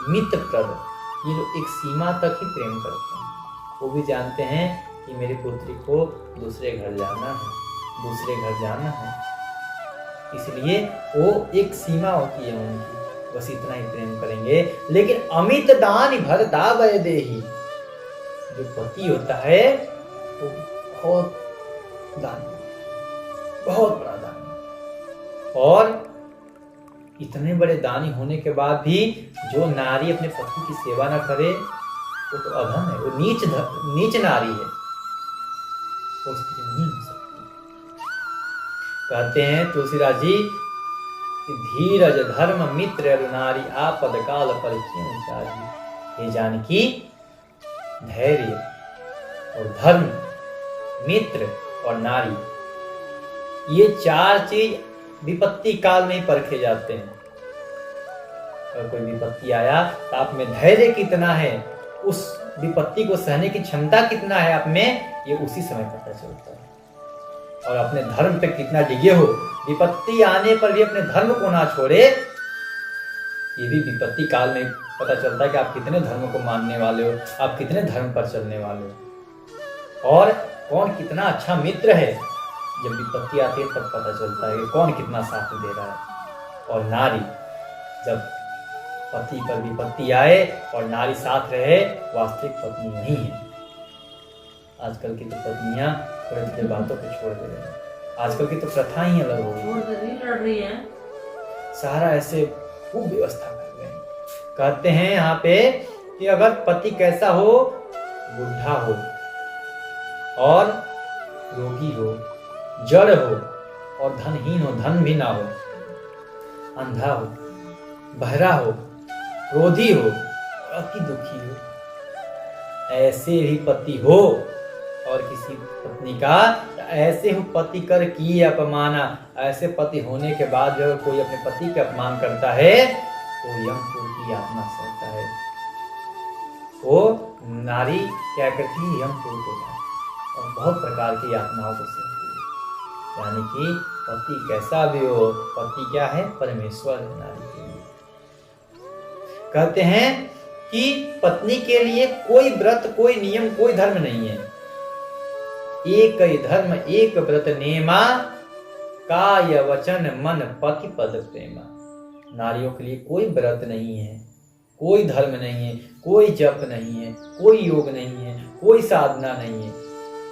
मित प्रद, ये लोग एक सीमा तक ही प्रेम करते हैं। वो भी जानते हैं कि मेरी पुत्री को दूसरे घर जाना है, इसलिए वो एक सीमा होती है उनकी, बस इतना ही प्रेम करेंगे। लेकिन अमित दान भर दावय देही, जो पति होता है वो बहुत दानी, बहुत बड़ा दानी। और इतने बड़े दानी होने के बाद भी जो नारी अपने पति की सेवा न करे वो तो अधम है, वो नीच नारी है, वो स्त्री नहीं हो सकती। कहते हैं तुलसीदास जी कि धीरज धर्म मित्र अरु नारी, आपद काल परिचय चारी। ये जानकी धैर्य और धर्म, मित्र और नारी, ये चार चीज विपत्ति काल में ही परखे जाते हैं। अगर कोई विपत्ति आया तो आप में धैर्य कितना है, उस विपत्ति को सहने की क्षमता कितना है आप में, ये उसी समय पता चलता है। और अपने धर्म पे कितना डिगे हो, विपत्ति आने पर भी अपने धर्म को ना छोड़े, ये भी विपत्ति काल में पता चलता है कि आप कितने धर्म को मानने वाले हो, आप कितने धर्म पर चलने वाले हो, और कौन कितना अच्छा मित्र है। जब विपत्ति आती है तब पता चलता है कि कौन कितना साथ दे रहा है। और नारी, जब पति पर विपत्ति आए और नारी साथ रहे, वास्तविक पत्नी नहीं है। आजकल की तो पत्नियां थोड़े थोड़े बातों को छोड़ दे रही हैं। आजकल की तो प्रथा ही अलग हो गई है, सारा ऐसे खूब व्यवस्था कर रहे हैं। कहते हैं यहाँ पे कि अगर पति कैसा हो, बुढ़ा हो और रोगी हो, जड़ हो और धनहीन हो, धन भी ना हो, अंधा हो, बहरा हो, क्रोधी हो और अति दुखी हो, ऐसे भी पति हो और किसी पत्नी का ऐसे ही पति कर की अपमाना, ऐसे पति होने के बाद जब कोई अपने पति के अपमान करता है तो यमपुर की यातना सहता है। वो नारी क्या करती है, यमपुर को जाती और बहुत प्रकार की यातनाओं को सहती है। यानी कि पति कैसा भी हो, पति क्या है, परमेश्वर है नारी के लिए। कहते हैं कि पत्नी के लिए कोई व्रत, कोई नियम, कोई धर्म नहीं है। एक ही धर्म एक व्रत नेमा, काय वचन मन पति पद प्रेमा। नारियों के लिए कोई व्रत नहीं है, कोई धर्म नहीं है, कोई जप नहीं है, कोई योग नहीं है, कोई साधना नहीं है।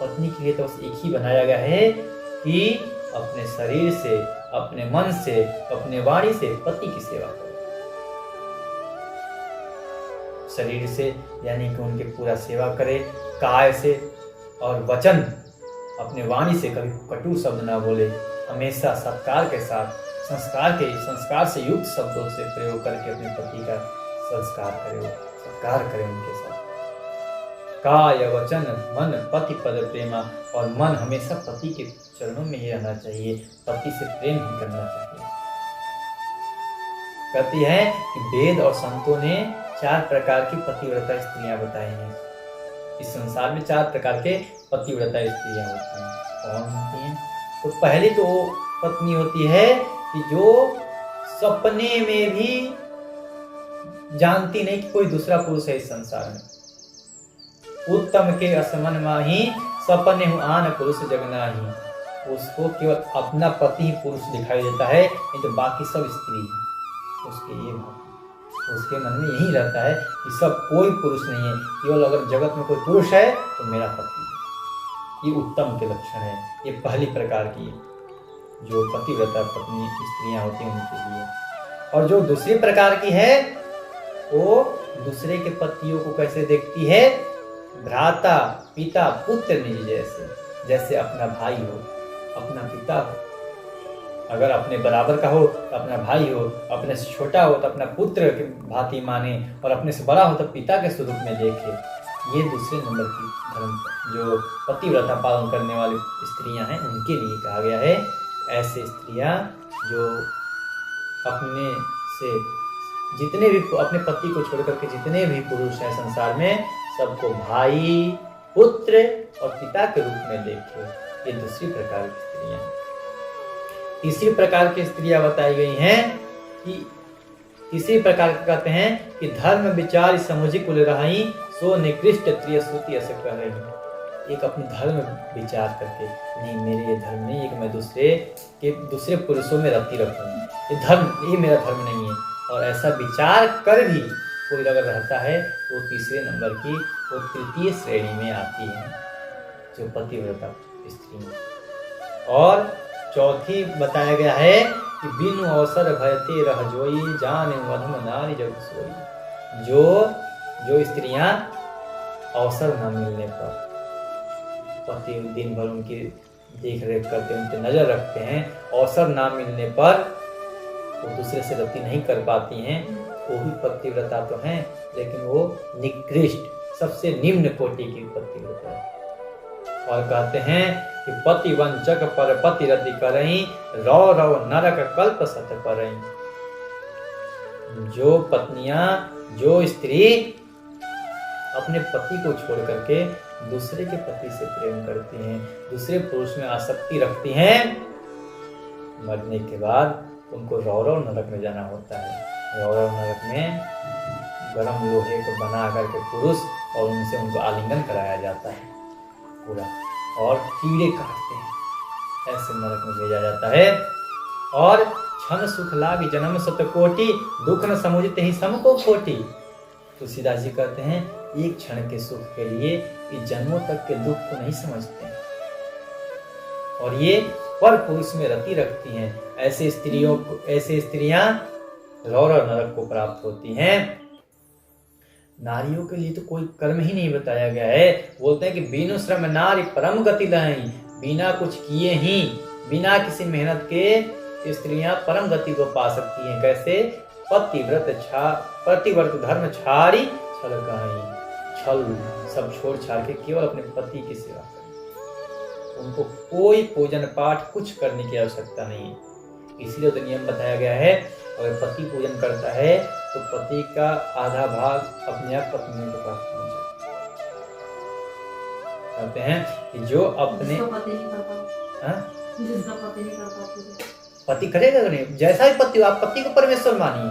पत्नी के लिए तो बस एक ही बनाया गया है कि अपने शरीर से, अपने मन से, अपने वाणी से पति की सेवा करो। शरीर से यानी कि उनके पूरा सेवा करे, काय से और वचन, अपने वाणी से कभी कटु शब्द ना बोले, हमेशा सत्कार के साथ, संस्कार से युक्त शब्दों से प्रयोग करके अपने पति का सत्कार करें उनके साथ। काय वचन मन पति पद प्रेमा, और मन हमेशा पति के चरणों में ही रहना चाहिए, पति से प्रेम ही करना चाहिए। कहती है कि वेद और संतों ने 4 प्रकार की पतिव्रता स्त्रियां बताई हैं। इस संसार में 4 प्रकार के पतिव्रता स्त्रियां होती हैं। कौन होती हैं? तो पहली तो वो पत्नी होती है कि जो सपने में भी जानती नहीं कि कोई दूसरा पुरुष है इस संसार में। उत्तम के असमन माही, सपने हूँ आन पुरुष जगना ही। उसको केवल अपना पति ही पुरुष दिखाई देता है, नहीं तो बाकी सब स्त्री है। उसके मन में यही रहता है कि सब कोई पुरुष नहीं है, केवल अगर जगत में कोई पुरुष है तो मेरा पति है। ये उत्तम के लक्षण है। ये पहली प्रकार की जो पतिव्रता पत्नी स्त्रियां होती हैं उनके लिए। और जो दूसरी प्रकार की है वो दूसरे के पतियों को कैसे देखती है, भ्राता पिता पुत्र निज जैसे अपना भाई हो, अपना पिता हो, अगर अपने बराबर का हो तो अपना भाई हो, अपने से छोटा हो तो अपना पुत्र के भांति माने, और अपने से बड़ा हो तो पिता के स्वरूप में देखे। ये दूसरे नंबर की धर्म जो पतिव्रता पालन करने वाली स्त्रियां हैं उनके लिए कहा गया है। ऐसे स्त्रियां जो अपने से जितने भी, अपने पति को छोड़ करके जितने भी पुरुष हैं संसार में, सबको भाई, पुत्र और पिता के रूप में देखे। ये दूसरी प्रकार की स्त्रियां हैं। तीसरी प्रकार की स्त्रियां बताई गई हैं कि तीसरी प्रकार के कहते हैं कि धर्म विचार समुझी कुल रही, सो निकृष्ट त्रिय श्रुति ऐसे कह रही है। एक अपने धर्म विचार करके, नहीं मेरे ये धर्म नहीं है कि मैं दूसरे पुरुषों में रति रखूँ, ये मेरा धर्म नहीं है। और ऐसा विचार कर भी कोई अगर रहता है तो तीसरे नंबर की, वो तृतीय श्रेणी में आती है जो पतिव्रता स्त्री। और चौथी बताया गया है कि बिनु अवसर भयते रह जोई, जाने मधुम नारी जग सोई। जो स्त्रियां अवसर न मिलने पर पति दिन भर उनकी देख रेख करते, उन पर नजर रखते हैं, अवसर ना मिलने पर वो दूसरे से रति नहीं कर पाती हैं, वो भी पतिव्रता तो हैं, लेकिन वो निकृष्ट सबसे निम्न कोटि की पतिव्रता है। और कहते हैं कि पति वंचक पर पति रति करई, रौ रौ नरक कल्प सत परई। जो पत्नियां, जो स्त्री अपने पति को छोड़ करके दूसरे के पति से प्रेम करती हैं, दूसरे पुरुष में आसक्ति रखती हैं, मरने के बाद उनको रौ रौ नरक में जाना होता है। रौरव नरक में गर्म लोहे को बना करके पुरुष और उनसे उनको आलिंगन कराया जाता है पूरा, और कीड़े काटते हैं, ऐसे नरक में भेजा जाता है। और क्षण सुख लाग जन्म सतकोटि, दुख न समुझते ही सम को खोटी। तुलसीदास जी कहते हैं एक क्षण के सुख के लिए इस जन्मों तक के दुख को नहीं समझते हैं, और ये पर पुरुष में रति रखती हैं। ऐसे स्त्रियां रौरव नरक को प्राप्त होती हैं। नारियों के लिए तो कोई कर्म ही नहीं बताया गया है। बोलते हैं कि बिनु श्रम नारी परम गति लहई, बिना कुछ किए ही, बिना किसी मेहनत के स्त्रियां परम गति को पा सकती हैं। कैसे? पतिव्रत धर्म छाड़ी छल कहीं, छल सब छोड़ छाड़ के केवल अपने पति की सेवा करें। उनको कोई पूजन पाठ कुछ करने की आवश्यकता नहीं है। इसीलिए तो नियम बताया गया है, अगर पति पूजन करता है तो पति का आधा भाग अपने आप पत्नी को प्राप्त होना चाहिए। कहते हैं कि जो अपने पति करेगा नहीं, जैसा भी पति हो, आप पति को परमेश्वर मानिए।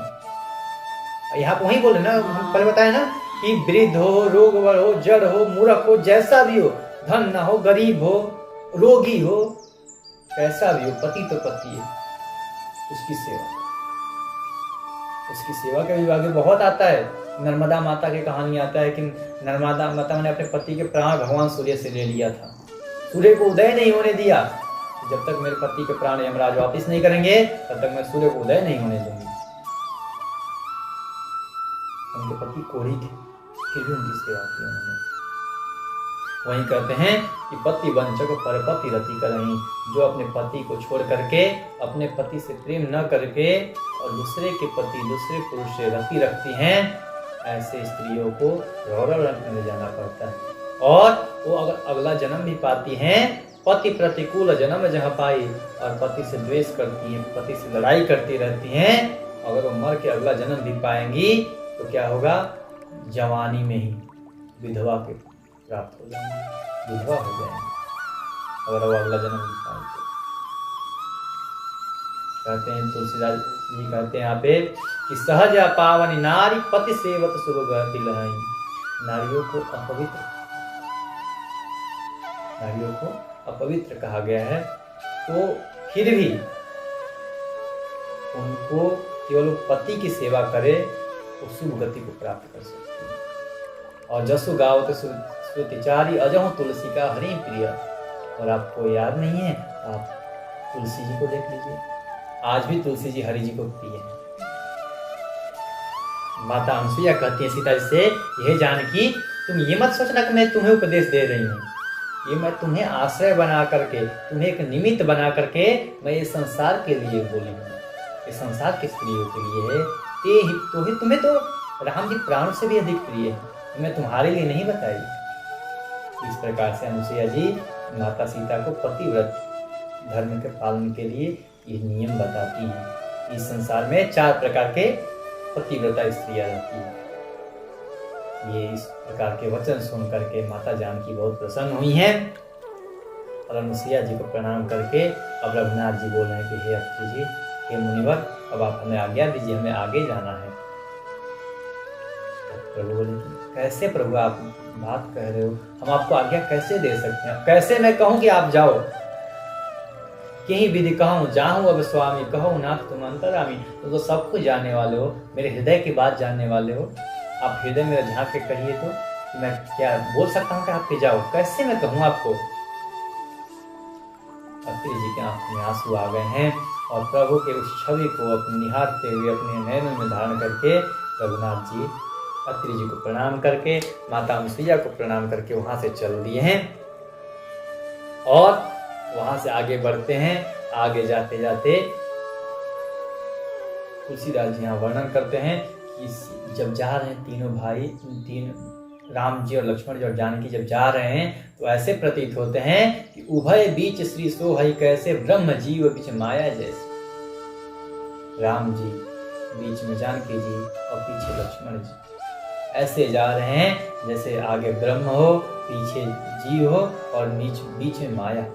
यहाँ पर वही बोले ना, हम पहले बताए ना कि वृद्ध हो, रोगवर हो, जड़ हो, मूर्ख हो, जैसा भी हो, धन ना हो, गरीब हो, रोगी हो, कैसा भी हो, पति तो पति है, उसकी सेवा। उसकी सेवा के विभाग में बहुत आता है। नर्मदा माता की कहानी आता है कि नर्मदा माता ने अपने पति के प्राण भगवान सूर्य से ले लिया था। सूर्य को उदय नहीं होने दिया, जब तक मेरे पति के प्राण यमराज वापस नहीं करेंगे तब तक मैं सूर्य को उदय नहीं होने दूंगी। उनके पति कोढ़ी थे, फिर भी उनकी सेवा की उन्होंने। वहीं कहते हैं कि पति वंचक परपति रति करहीं, जो अपने पति को छोड़ करके, अपने पति से प्रेम न करके और दूसरे के पति, दूसरे पुरुष से रति रखती हैं, ऐसे स्त्रियों को रौरव नरक में जाना पड़ता है। और वो अगर अगला जन्म भी पाती हैं, पति प्रतिकूल जन्म जहाँ पाई, और पति से द्वेष करती हैं, पति से लड़ाई करती रहती हैं, अगर वो मर के अगला जन्म भी पाएंगी तो क्या होगा? जवानी में ही विधवा के प्राप्त हो जाएंगे, विधवा हो जाएंगे अगर वो अगला जन्म भी पाएंगे। कहते हैं तुलसीदास जी कहते हैं यहाँ पे कि सहज पावनी नारी पति सेवत शुभ गति लहई। नारियों को अपवित्र कहा गया है, तो फिर भी उनको केवल पति की सेवा करे तो शुभ गति को प्राप्त कर सकते हैं। और जसु गावत श्रुतिचारी अजहु तुलसी का हरि प्रिय। और आपको याद नहीं है, आप तुलसी जी को देख लीजिए, आज भी तुलसी जी हरि जी को प्रिय है। माता अनुसुईया कहती है सीता जी से, यह जानकी तुम ये मत सोचना कि मैं तुम्हें उपदेश दे रही हूँ, ये मैं तुम्हें आश्रय बना करके, तुम्हें एक निमित्त बना करके मैं ये संसार के लिए बोली हूँ, ये संसार के स्त्रियों के लिए है। तुम्हें तो राम जी प्राण से भी अधिक प्रिय है, मैं तुम्हारे लिए नहीं बताई। इस प्रकार से अनुसुईया जी माता सीता को पतिव्रत धर्म के पालन के लिए ये नियम बताती है। इस संसार में 4 प्रकार के पतिव्रता स्त्रियां रहती है। ये इस प्रकार के वचन सुन करके माता जानकी बहुत प्रसन्न हुई हैं, और अनुसुईया जी को प्रणाम करके अब रघुनाथ जी बोल रहे हैं कि हे अत्रि जी, हे मुनिवर, अब आप हमें आज्ञा दीजिए, हमें आगे जाना है। प्रभु बोले, कैसे प्रभु आप बात कह रहे हो, हम आपको आज्ञा कैसे दे सकते हैं? कैसे मैं कहूँ कि आप जाओ? कहीं विधि कहूँ जाऊँ अब स्वामी, कहो नाथ तुम अंतरामी। तो सब कुछ जानने वाले हो, मेरे हृदय की बात जानने वाले हो, आप हृदय मेरा झांक के कहिए तो मैं क्या बोल सकता हूँ कि आप जाओ? कैसे मैं कहूँ आपको? अत्रि जी के आंखों में आंसू आ गए हैं, और प्रभु के उस छवि को अपने निहारते हुए अपने नयनों में धारण करके रघुनाथ जी अत्रि जी को प्रणाम करके, माता अनुसुईया को प्रणाम करके वहां से चल दिए हैं, और वहां से आगे बढ़ते हैं। आगे जाते जाते तुलसीदास जी यहाँ वर्णन करते हैं कि जब जा रहे हैं तीनों भाई, राम जी और लक्ष्मण जी और जानकी जब जा रहे हैं, तो ऐसे प्रतीत होते हैं कि उभय बीच श्री सोहई, कैसे ब्रह्म जीव बीच माया जैसे। राम जी बीच में जानकी जी और पीछे लक्ष्मण जी, ऐसे जा रहे हैं जैसे आगे ब्रह्म हो, पीछे जीव हो, और बीच में माया।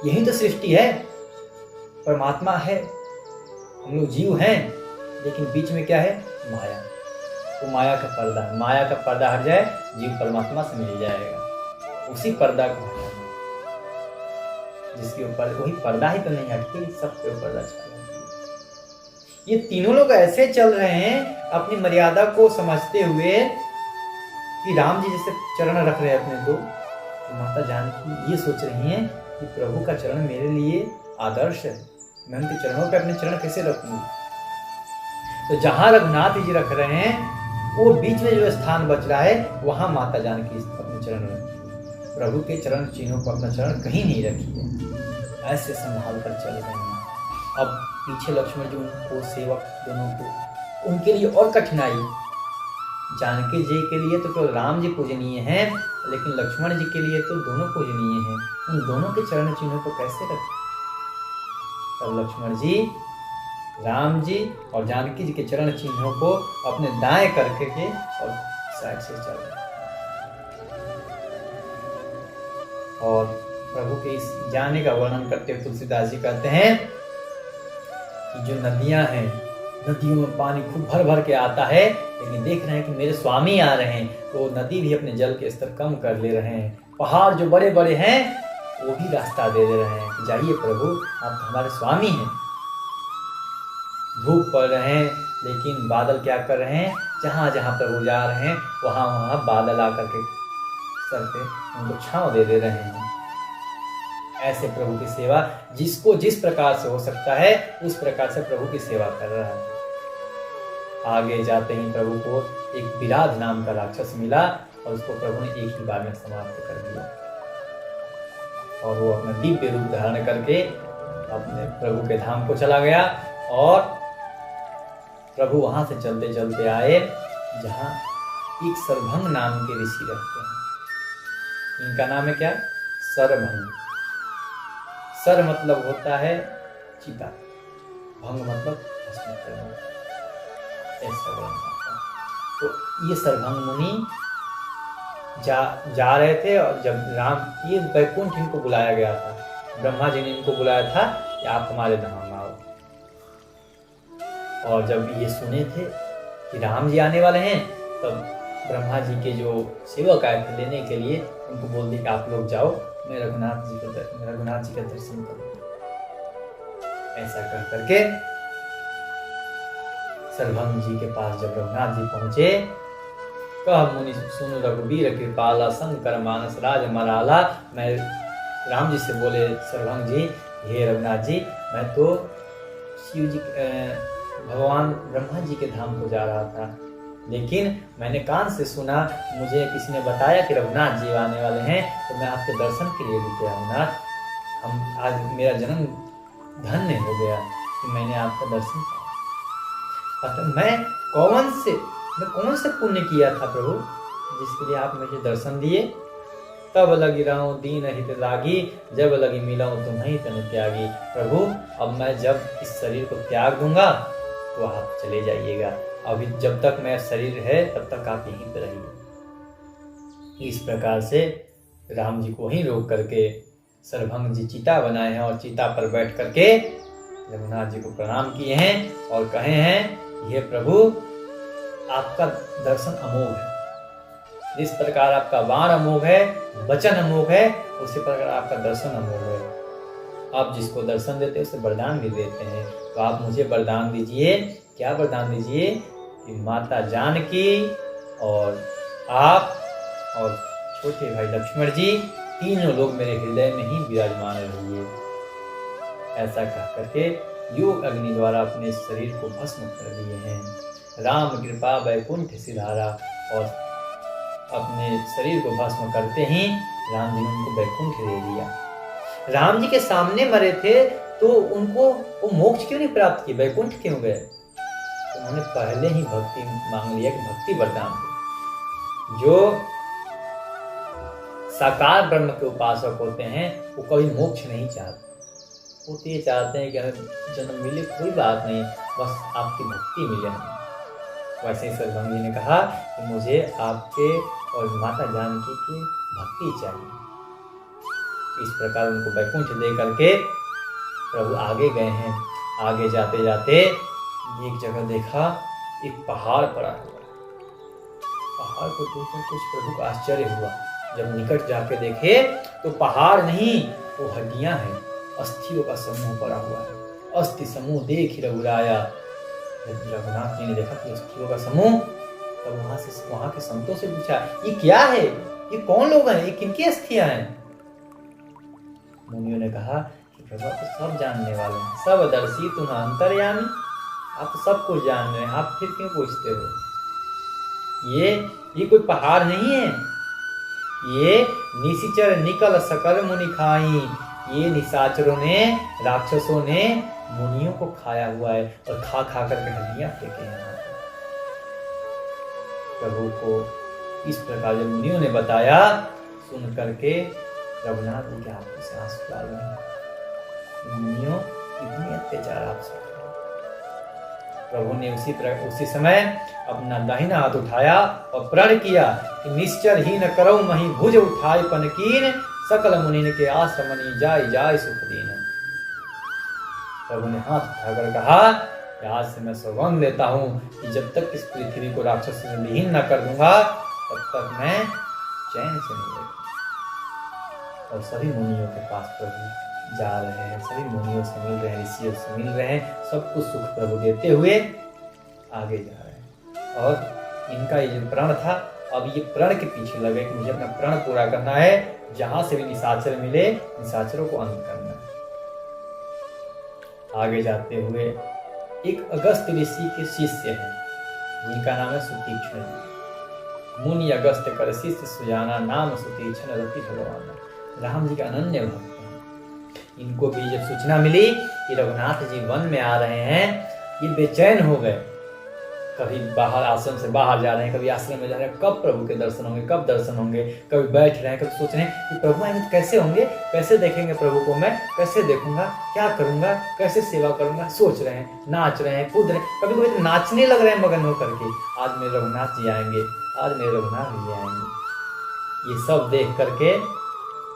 यही तो सृष्टि है, परमात्मा है, हम लोग जीव हैं, लेकिन बीच में क्या है? माया। वो माया का पर्दा है। माया का पर्दा हट जाए, जीव परमात्मा से मिल जाएगा। उसी पर्दा को हटाना, जिसके ऊपर वही पर्दा ही तो नहीं हटती, सबके ऊपर पर्दा छा जाती है। ये तीनों लोग ऐसे चल रहे हैं अपनी मर्यादा को समझते हुए कि राम जी जैसे चरण रख रहे हैं अपने दो, तो माता जानकी ये सोच रही हैं कि प्रभु का चरण मेरे लिए आदर्श है, मैं उनके चरणों पे अपने चरण कैसे रखूंगी। तो जहां रघुनाथ जी रख रहे हैं, वो बीच में जो स्थान बच रहा है, वहां माता जानकी अपने चरण रखी। प्रभु के चरण चिन्हों पर अपना चरण कहीं नहीं रखी है, ऐसे संभाल कर चल रहे हैं। अब पीछे लक्ष्मण जी उनको सेवक दोनों को, उनके लिए और कठिनाई। जानकी जी के लिए तो केवल राम जी पूजनीय हैं, लेकिन लक्ष्मण जी के लिए तो दोनों पूजनीय हैं। उन दोनों के चरण चिन्हों को कैसे रखें? तब लक्ष्मण जी राम जी और जानकी जी के चरण चिन्हों को अपने दाएं करके के और साइड से चल रहे। और प्रभु के इस जाने का वर्णन करते हुए तुलसीदास जी कहते हैं कि जो नदियां हैं, नदियों में पानी खूब भर भर के आता है, लेकिन देख रहे हैं कि मेरे स्वामी आ रहे हैं, तो नदी भी अपने जल के स्तर कम कर ले रहे हैं। पहाड़ जो बड़े बड़े हैं, वो भी रास्ता दे रहे हैं कि जाइए प्रभु, आप हमारे स्वामी हैं। धूप पड़ रहे हैं, लेकिन बादल क्या कर रहे हैं? जहां जहां प्रभु जा रहे हैं, वहां वहां बादल आकर के सर पे उनको छांव दे रहे हैं। ऐसे प्रभु की सेवा, जिसको जिस प्रकार से हो सकता है, उस प्रकार से प्रभु की सेवा कर रहा है। आगे जाते ही प्रभु को एक विराध नाम का राक्षस मिला, और उसको प्रभु ने एक ही बार में समाप्त कर दिया। और वो अपना दिव्य रूप धारण करके अपने प्रभु के धाम को चला गया। और प्रभु वहां से चलते चलते आए जहां एक सरभंग नाम के ऋषि रहते हैं। इनका नाम है क्या? सरभंग। सर मतलब होता है चिता, भंग मतलब भस्म करना, ऐसा बोलना। तो ये सरभंग मुनि जा रहे थे, और जब राम, ये वैकुंठ इनको बुलाया गया था, ब्रह्मा जी ने इनको बुलाया था कि आप हमारे धाम आओ। और जब ये सुने थे कि राम जी आने वाले हैं, तब ब्रह्मा जी के जो सेवक आए थे लेने के लिए, उनको बोल दिया कि आप लोग जाओ, मैं रघुनाथ जी का दर्शन करूं। ऐसा कह करके सरभंग जी के पास जब रघुनाथ जी पहुंचे, कह मुनि सुनो रघुबीर कृपाला, शंकर मानस राज मराला। मैं राम जी से बोले सरभंग जी, हे रघुनाथ जी, मैं तो शिव जी भगवान ब्रह्मा जी के धाम को जा रहा था, लेकिन मैंने कान से सुना, मुझे किसी ने बताया कि रघुनाथ जी आने वाले हैं, तो मैं आपके दर्शन के लिए रुके रघुनाथ। हम आज मेरा जन्म धन्य हो गया कि मैंने आपका दर्शन किया। मैं कौन से पुण्य किया था प्रभु, जिसके लिए आप मुझे दर्शन दिए? तब लगी रहूं दीन हित लागी, जब लगी मिलाऊं तुम्हें तन त्यागी। प्रभु, अब मैं जब इस शरीर को त्याग दूंगा तो आप चले जाइएगा, अभी जब तक मेरा शरीर है तब तक आप यहीं पर रहिए। इस प्रकार से राम जी को वहीं रोक करके सरभंग जी चिता बनाए हैं, और चिता पर बैठ करके रघुनाथ जी को प्रणाम किए हैं और कहे हैं, ये प्रभु, आपका दर्शन अमोघ है। जिस प्रकार आपका वाण अमोघ है, वचन अमोघ है, उसी प्रकार आपका दर्शन अमोघ है। आप जिसको दर्शन देते हैं उसे वरदान भी देते हैं। तो आप मुझे वरदान दीजिए। क्या वरदान दीजिए? कि माता जानकी और आप और छोटे भाई लक्ष्मण जी, तीनों लोग मेरे हृदय में ही विराजमान रहिए। ऐसा कह करके योग अग्नि द्वारा अपने शरीर को भस्म कर दिए हैं। राम कृपा वैकुंठ सिधारा, और अपने शरीर को भस्म करते ही राम जी ने उनको वैकुंठ दे दिया। राम जी के सामने मरे थे, तो उनको वो मोक्ष क्यों नहीं प्राप्त किया, वैकुंठ क्यों गए? उन्होंने पहले ही भक्ति मांग लिया कि भक्ति वरदान दो। जो साकार ब्रह्म के उपासक होते हैं, वो कभी मोक्ष नहीं चाहते। वो तो ये चाहते हैं कि हमें जन्म मिले, कोई बात नहीं, बस आपकी भक्ति मिले हमें। वैसे ही सरभंग जी ने कहा कि मुझे आपके और माता जानकी की भक्ति चाहिए। इस प्रकार उनको वैकुंठ दे करके प्रभु आगे गए हैं। आगे जाते जाते एक जगह देखा एक पहाड़ पड़ा हुआ। पहाड़ को देखकर कुछ प्रभु को आश्चर्य हुआ। जब निकट जाके देखे तो पहाड़ नहीं, वो हड्डियां हैं, अस्थियों का समूह पड़ा हुआ है। अस्थि समूह देख रघुराया। जब रघुनाथ जी ने देखा कि अस्थियों का समूह, तब वहां के संतों से पूछा, ये क्या है, ये कौन लोग हैं, ये किनकी अस्थियां हैं? मुनियों ने कहा कि प्रभु आप तो सब जानने वाले हैं, सब दर्शी, तुम अंतर्यामी, आप तो सब कुछ जान रहे हैं, आप फिर क्यों पूछते हो? ये कोई पहाड़ नहीं है, ये निशिचर निकल सकल मुनि खाई। ये निशाचरों ने, राक्षसों ने मुनियों को खाया हुआ है और खा खा करके हड्डियां फेंके हैं। प्रभु को इस प्रकार जब मुनियों ने बताया, सुन करके रघुनाथ जी के आंखों से आंसू डाल रहे हैं। मुनियों इतनी अत्याचार आपसे। प्रभु ने उसी समय अपना दाहिना हाथ उठाया और प्रण किया कि निश्चर ही न करो मही भुज उठाए पनकीन, सकल मुनि के आश्रमनी जाय जाय सुख दीन। प्रभु ने हाथ उठाकर कहा कि आज से मैं सौगंध लेता हूं कि जब तक इस पृथ्वी को राक्षस से विहीन न कर दूंगा, तब तक मैं चैन से नहीं बैठूंगा। और सभी मुनियों के पास प्रभु जा रहे हैं, सभी मुनियों से मिल रहे हैं, ऋषियों से मिल रहे हैं, सबको सुख प्रभु देते हुए आगे जा रहे हैं। और इनका ये जो प्रण था, अब ये प्रण के पीछे लगे कि मुझे अपना प्रण पूरा करना है, जहां से भी निशाचर मिले, निशाचरों को अंत करना है। आगे जाते हुए एक अगस्त ऋषि के शिष्य हैं, जिनका नाम है सुतीक्ष्ण जी। मुनि अगस्त कर शिष्य सुजाना, नाम सुतीक्ष्ण रति भगवान। राम जी का अनन्य भक्त। इनको भी जब सूचना मिली कि रघुनाथ जी वन में आ रहे हैं, ये बेचैन हो गए। कभी बाहर आश्रम से बाहर जा रहे हैं, कभी आश्रम में जा रहे हैं, कब प्रभु के दर्शन होंगे, कब दर्शन होंगे। कभी बैठ रहे हैं, कभी सोच रहे हैं कि प्रभु आएंगे कैसे होंगे, कैसे देखेंगे प्रभु को, मैं कैसे देखूंगा, क्या करूंगा, कैसे सेवा करूंगा। सोच रहे हैं, नाच रहे हैं, कूद रहे हैं, कभी कभी तो नाचने लग रहे हैं मगन होकर के, आज मेरे रघुनाथ जी आएंगे, आज मेरे रघुनाथ जी आएंगे। ये सब देख करके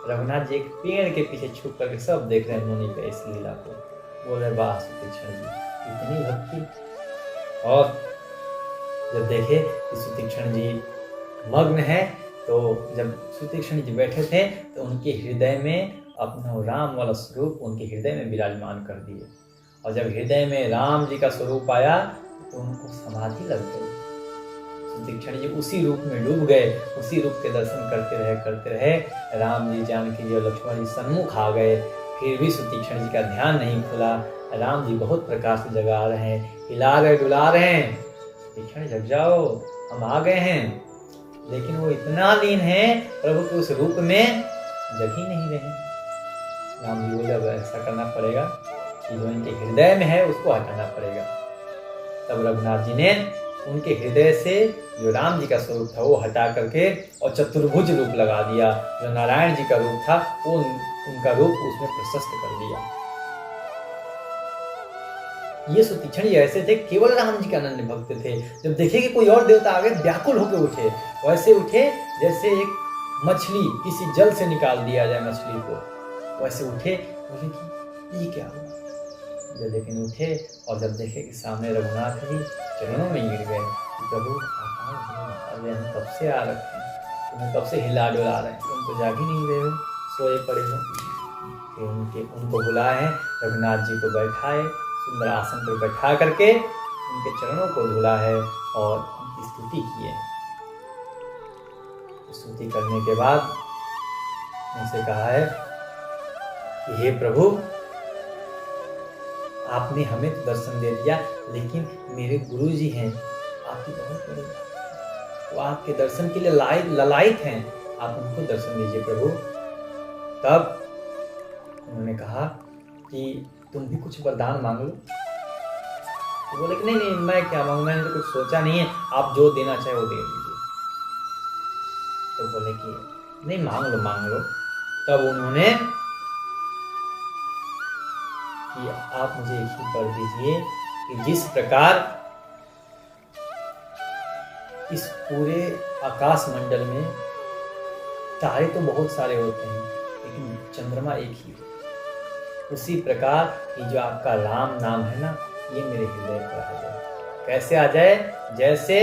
रघुनाथ जी एक पेड़ के पीछे छुप करके सब देख रहे हैं मुनि के इस लीला को। बोले वाह सुतीक्ष्ण जी, इतनी भक्ति। और जब देखे कि सुतीक्ष्ण जी मग्न है, तो जब सुतीक्ष्ण जी बैठे थे तो उनके हृदय में अपना राम वाला स्वरूप उनके हृदय में विराजमान कर दिए। और जब हृदय में राम जी का स्वरूप आया तो उनको समाधि लग गई। सुतीक्ष्ण जी उसी रूप में डूब गए, उसी रूप के दर्शन करते रहे। राम जी, जानकी जी और लक्ष्मण जी सन्मुख आ गए, फिर भी सुतीक्ष्ण जी का ध्यान नहीं खुला। राम जी बहुत प्रकार से जगा रहे हैं, हिला रहे, डुला रहे हैं, सुतीक्ष्ण जग जाओ, हम आ गए हैं। लेकिन वो इतना लीन है प्रभु के उस रूप में, जग ही नहीं रहे। राम जी बोले अब ऐसा करना पड़ेगा कि जो इनके हृदय में है उसको हटाना पड़ेगा। तब रघुनाथ जी ने उनके हृदय से जो राम जी का स्वरूप था वो हटा करके और चतुर्भुज रूप लगा दिया। जो नारायण जी का रूप था वो उनका रूप उसमें प्रशस्त कर दिया। ये सुतीक्ष्ण जी ऐसे थे, केवल राम जी के अनन्य भक्त थे। जब देखे कि कोई और देवता आ गए, व्याकुल होकर उठे, वैसे उठे जैसे एक मछली किसी जल से निकाल दिया जाए मछली को, वैसे उठे। बोले कि ये क्या हुआ? लेकिन उठे और जब देखे कि सामने रघुनाथ जी चरणों में गिर गए, प्रभु हम कब से आ रखे हैं, तुम्हें कब से हिला डुला रहे हैं, तुम तो जाग ही नहीं रहे हो, सोए पड़े हो। फिर उनको बुलाए हैं, रघुनाथ जी को बैठाए, सुंदर आसन पर बैठा करके उनके चरणों को धुला है और उनकी स्तुति की है। स्तुति करने के बाद उनसे कहा है कि हे प्रभु, आपने हमें तो दर्शन दे दिया, लेकिन मेरे गुरु जी हैं, आपकी बहुत बड़ी, वो आपके दर्शन के लिए ललायित हैं, आप उनको दर्शन दीजिए प्रभु। तब उन्होंने कहा कि तुम भी कुछ वरदान मांग लो। तो बोले कि नहीं मैं क्या मांगू, मैंने तो कुछ सोचा नहीं है, आप जो देना चाहे वो दे दीजिए। तो बोले कि नहीं मांग लो। तब उन्होंने कि आप मुझे एक ही कर दीजिए कि जिस प्रकार इस पूरे आकाश मंडल में तारे तो बहुत सारे होते हैं, लेकिन चंद्रमा एक ही है, उसी प्रकार ये जो आपका राम नाम है ना, ये मेरे हृदय पर आ जाए। कैसे आ जाए? जैसे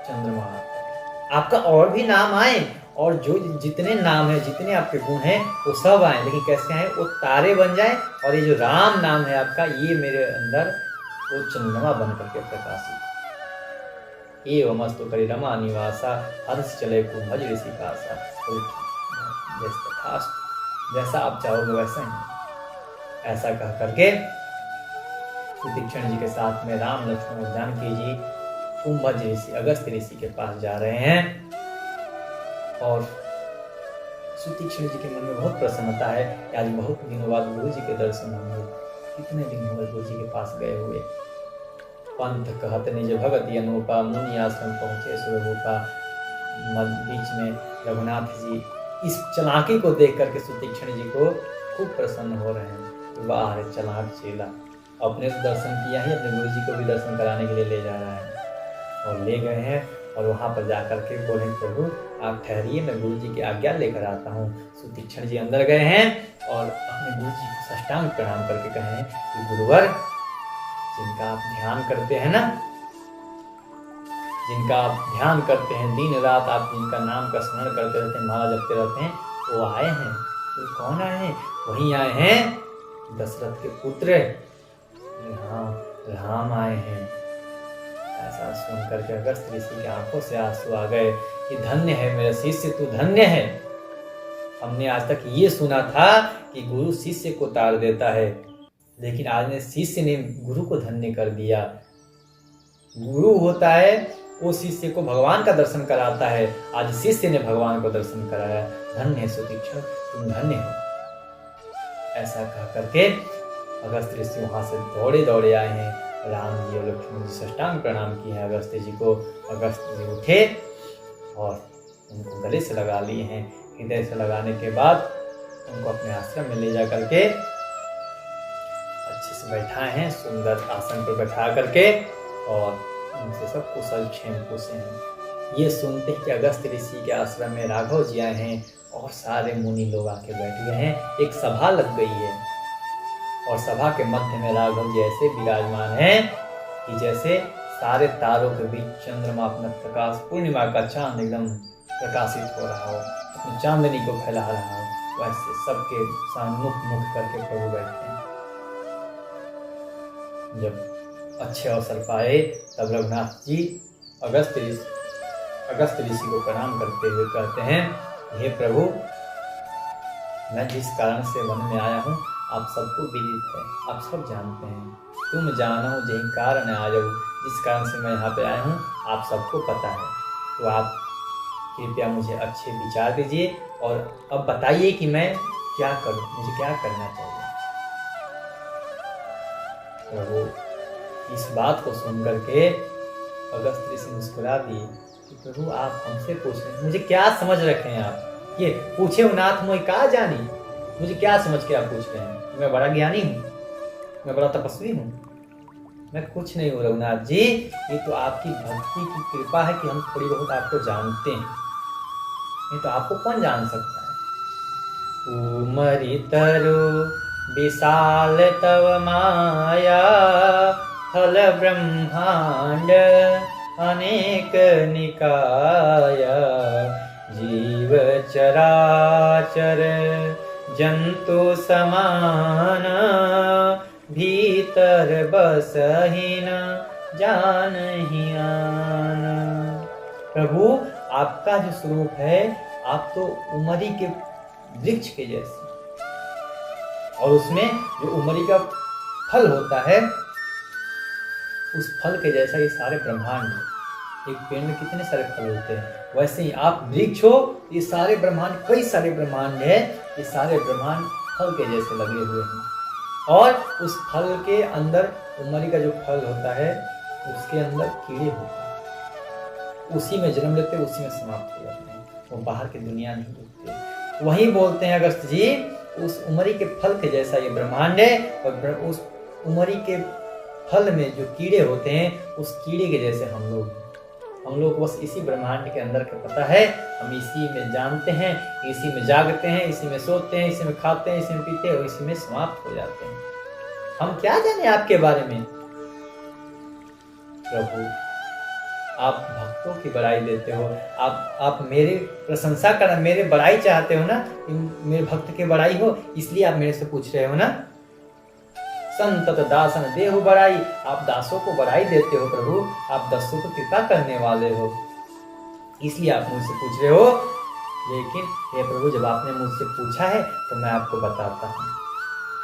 चंद्रमा आता है। आपका और भी नाम आए, और जो जितने नाम है, जितने आपके गुण हैं, वो सब आए, लेकिन कैसे आए? वो तारे बन जाए, और ये जो राम नाम है आपका, ये मेरे अंदर वो चंद्रमा बन करके प्रकाशित। एवमस्तु परिरमा निवासा हर्ष चले कुंभज ऋषि कासा। जैसा आप चाहोगे वैसा ही। ऐसा कह करके सुतीक्षण जी के साथ में राम, लक्ष्मण और जानकी जी कुंभज ऋषि, अगस्त ऋषि के पास जा रहे हैं। और सुतीक्षण जी के मन में बहुत प्रसन्नता है कि आज बहुत दिनों बाद गुरु जी के दर्शन होंगे। कितने दिन हुए गुरु जी के पास गए हुए। पंथ कहत निज भगति अनूपा, मुनि आश्रम पहुंचे सुरभूपा। बीच में रघुनाथ जी इस चालाकी को देख करके सुतीक्षण जी को खूब प्रसन्न हो रहे हैं। वाह रे चालाक चेला, अपने तो दर्शन किया ही, अपने गुरु जी को भी दर्शन कराने के लिए ले जा रहा है। और ले गए हैं, और वहां पर जाकर के बोले, प्रभु आप ठहरिए, मैं गुरु जी की आज्ञा लेकर आता हूँ। सुतीक्षण जी अंदर गए हैं और अपने गुरु जी को साष्टांग प्रणाम करके कहे कि गुरुवर, जिनका आप ध्यान करते हैं ना, जिनका आप ध्यान करते हैं, दिन रात आप जिनका नाम का स्मरण करते रहते हैं, माला जपते रहते हैं, वो आए हैं। तो कौन आए हैं? वहीं आए हैं दशरथ के पुत्र। हाँ, राम आए हैं। ऐसा सुन करके अगस्त ऋषि की आंखों से आंसू आ गए कि धन्य है मेरा शिष्य, तू धन्य है। हमने आज तक ये सुना था कि गुरु शिष्य को तार देता है, लेकिन आज ने शिष्य ने गुरु को धन्य कर दिया। गुरु होता है वो शिष्य को भगवान का दर्शन कराता है, आज शिष्य ने भगवान को दर्शन कराया। धन्य है सुतीक्षण, तुम धन्य हो। ऐसा कह करके अगस्त ऋषि वहां से दौड़े दौड़े आए हैं। राम जी और लक्ष्मण जी साष्टांग प्रणाम किए हैं अगस्त जी को। अगस्त जी उठे और उनको गले से लगा लिए हैं। हृदय से लगाने के बाद उनको अपने आश्रम में ले जा करके अच्छे से बैठाए हैं, सुंदर आसन पर बैठा करके, और उनसे सब कुशल क्षेम पूछे हैं। ये सुनते हैं कि अगस्त ऋषि के आश्रम में राघव जी आए हैं और सारे मुनि लोग आके बैठ गए हैं। एक सभा लग गई है, और सभा के मध्य में राघव जी ऐसे विराजमान हैं कि जैसे सारे तारों के बीच चंद्रमा अपना प्रकाश, पूर्णिमा का चांद एकदम प्रकाशित हो रहा हो, अपनी चांदनी को फैला रहा हो, वैसे सबके सामने मुख करके प्रभु बैठे हैं। जब अच्छे अवसर पाए तब रघुनाथ जी अगस्त ऋषि को प्रणाम करते हुए कहते हैं, हे प्रभु, मैं जिस कारण से वन में आया हूँ आप सबको विदित है, आप सब जानते हैं। तुम जानो यही कारण आ जाओ, जिस कारण से मैं यहाँ पे आया हूँ आप सबको पता है। तो आप कृपया मुझे अच्छे विचार दीजिए और अब बताइए कि मैं क्या करूँ, मुझे क्या करना चाहिए। प्रभु इस बात को सुन करके अगस्त ऋषि मुस्कुरा दिए कि प्रभु आप हमसे पूछ रहे हैं, मुझे क्या समझ रखे हैं आप? ये पूछे नाथ मोहि का जानी, मुझे क्या समझ के आप पूछ रहे हैं? मैं बड़ा ज्ञानी हूँ, मैं बड़ा तपस्वी हूँ? मैं कुछ नहीं हूँ रघुनाथ जी, ये तो आपकी भक्ति की कृपा है कि हम थोड़ी बहुत आपको जानते हैं, नहीं तो आपको कौन जान सकता है। उमरि तरु विशाल तव माया, फल ब्रह्मांड अनेक निकाया, जीव चराचर जंतु समान, भीतर बसहि न जानहि आन। प्रभु आपका जो स्वरूप है, आप तो उमरी के वृक्ष के जैसे, और उसमें जो उमरी का फल होता है उस फल के जैसा ये सारे ब्रह्मांड है। एक पेड़ में कितने सारे फल होते हैं, वैसे ही आप वृक्ष हो, ये सारे ब्रह्मांड, कई सारे ब्रह्मांड है, ये सारे ब्रह्मांड फल के जैसे लगे हुए हैं। और उस फल के अंदर, उमरी का जो फल होता है उसके अंदर कीड़े होते हैं, उसी में जन्म लेते, उसी में समाप्त हो जाते हैं, वो बाहर की दुनिया नहीं देखते। वही बोलते हैं अगस्त जी, उस उमरी के फल के जैसा ये ब्रह्मांड है, और उस उमरी के फल में जो कीड़े होते हैं उस कीड़े के जैसे हम लोग बस इसी ब्रह्मांड के अंदर का पता है, हम इसी में जानते हैं, इसी में जागते हैं, इसी में सोते हैं, इसी में खाते हैं, इसी में पीते हैं और इसी में समाप्त हो जाते हैं। हम क्या जाने आपके बारे में? प्रभु आप भक्तों की बड़ाई देते हो, आप मेरे प्रशंसा करना, मेरे बड़ाई चाहते हो ना, मेरे भक्त की बड़ाई हो, इसलिए आप मेरे से पूछ रहे हो ना। संतत दासन देहु बड़ाई, आप दासों को बड़ाई देते हो प्रभु, आप दासों को कृपा करने वाले हो, इसलिए आप मुझसे पूछ रहे हो। लेकिन हे प्रभु, जब आपने मुझसे पूछा है तो मैं आपको बताता हूँ।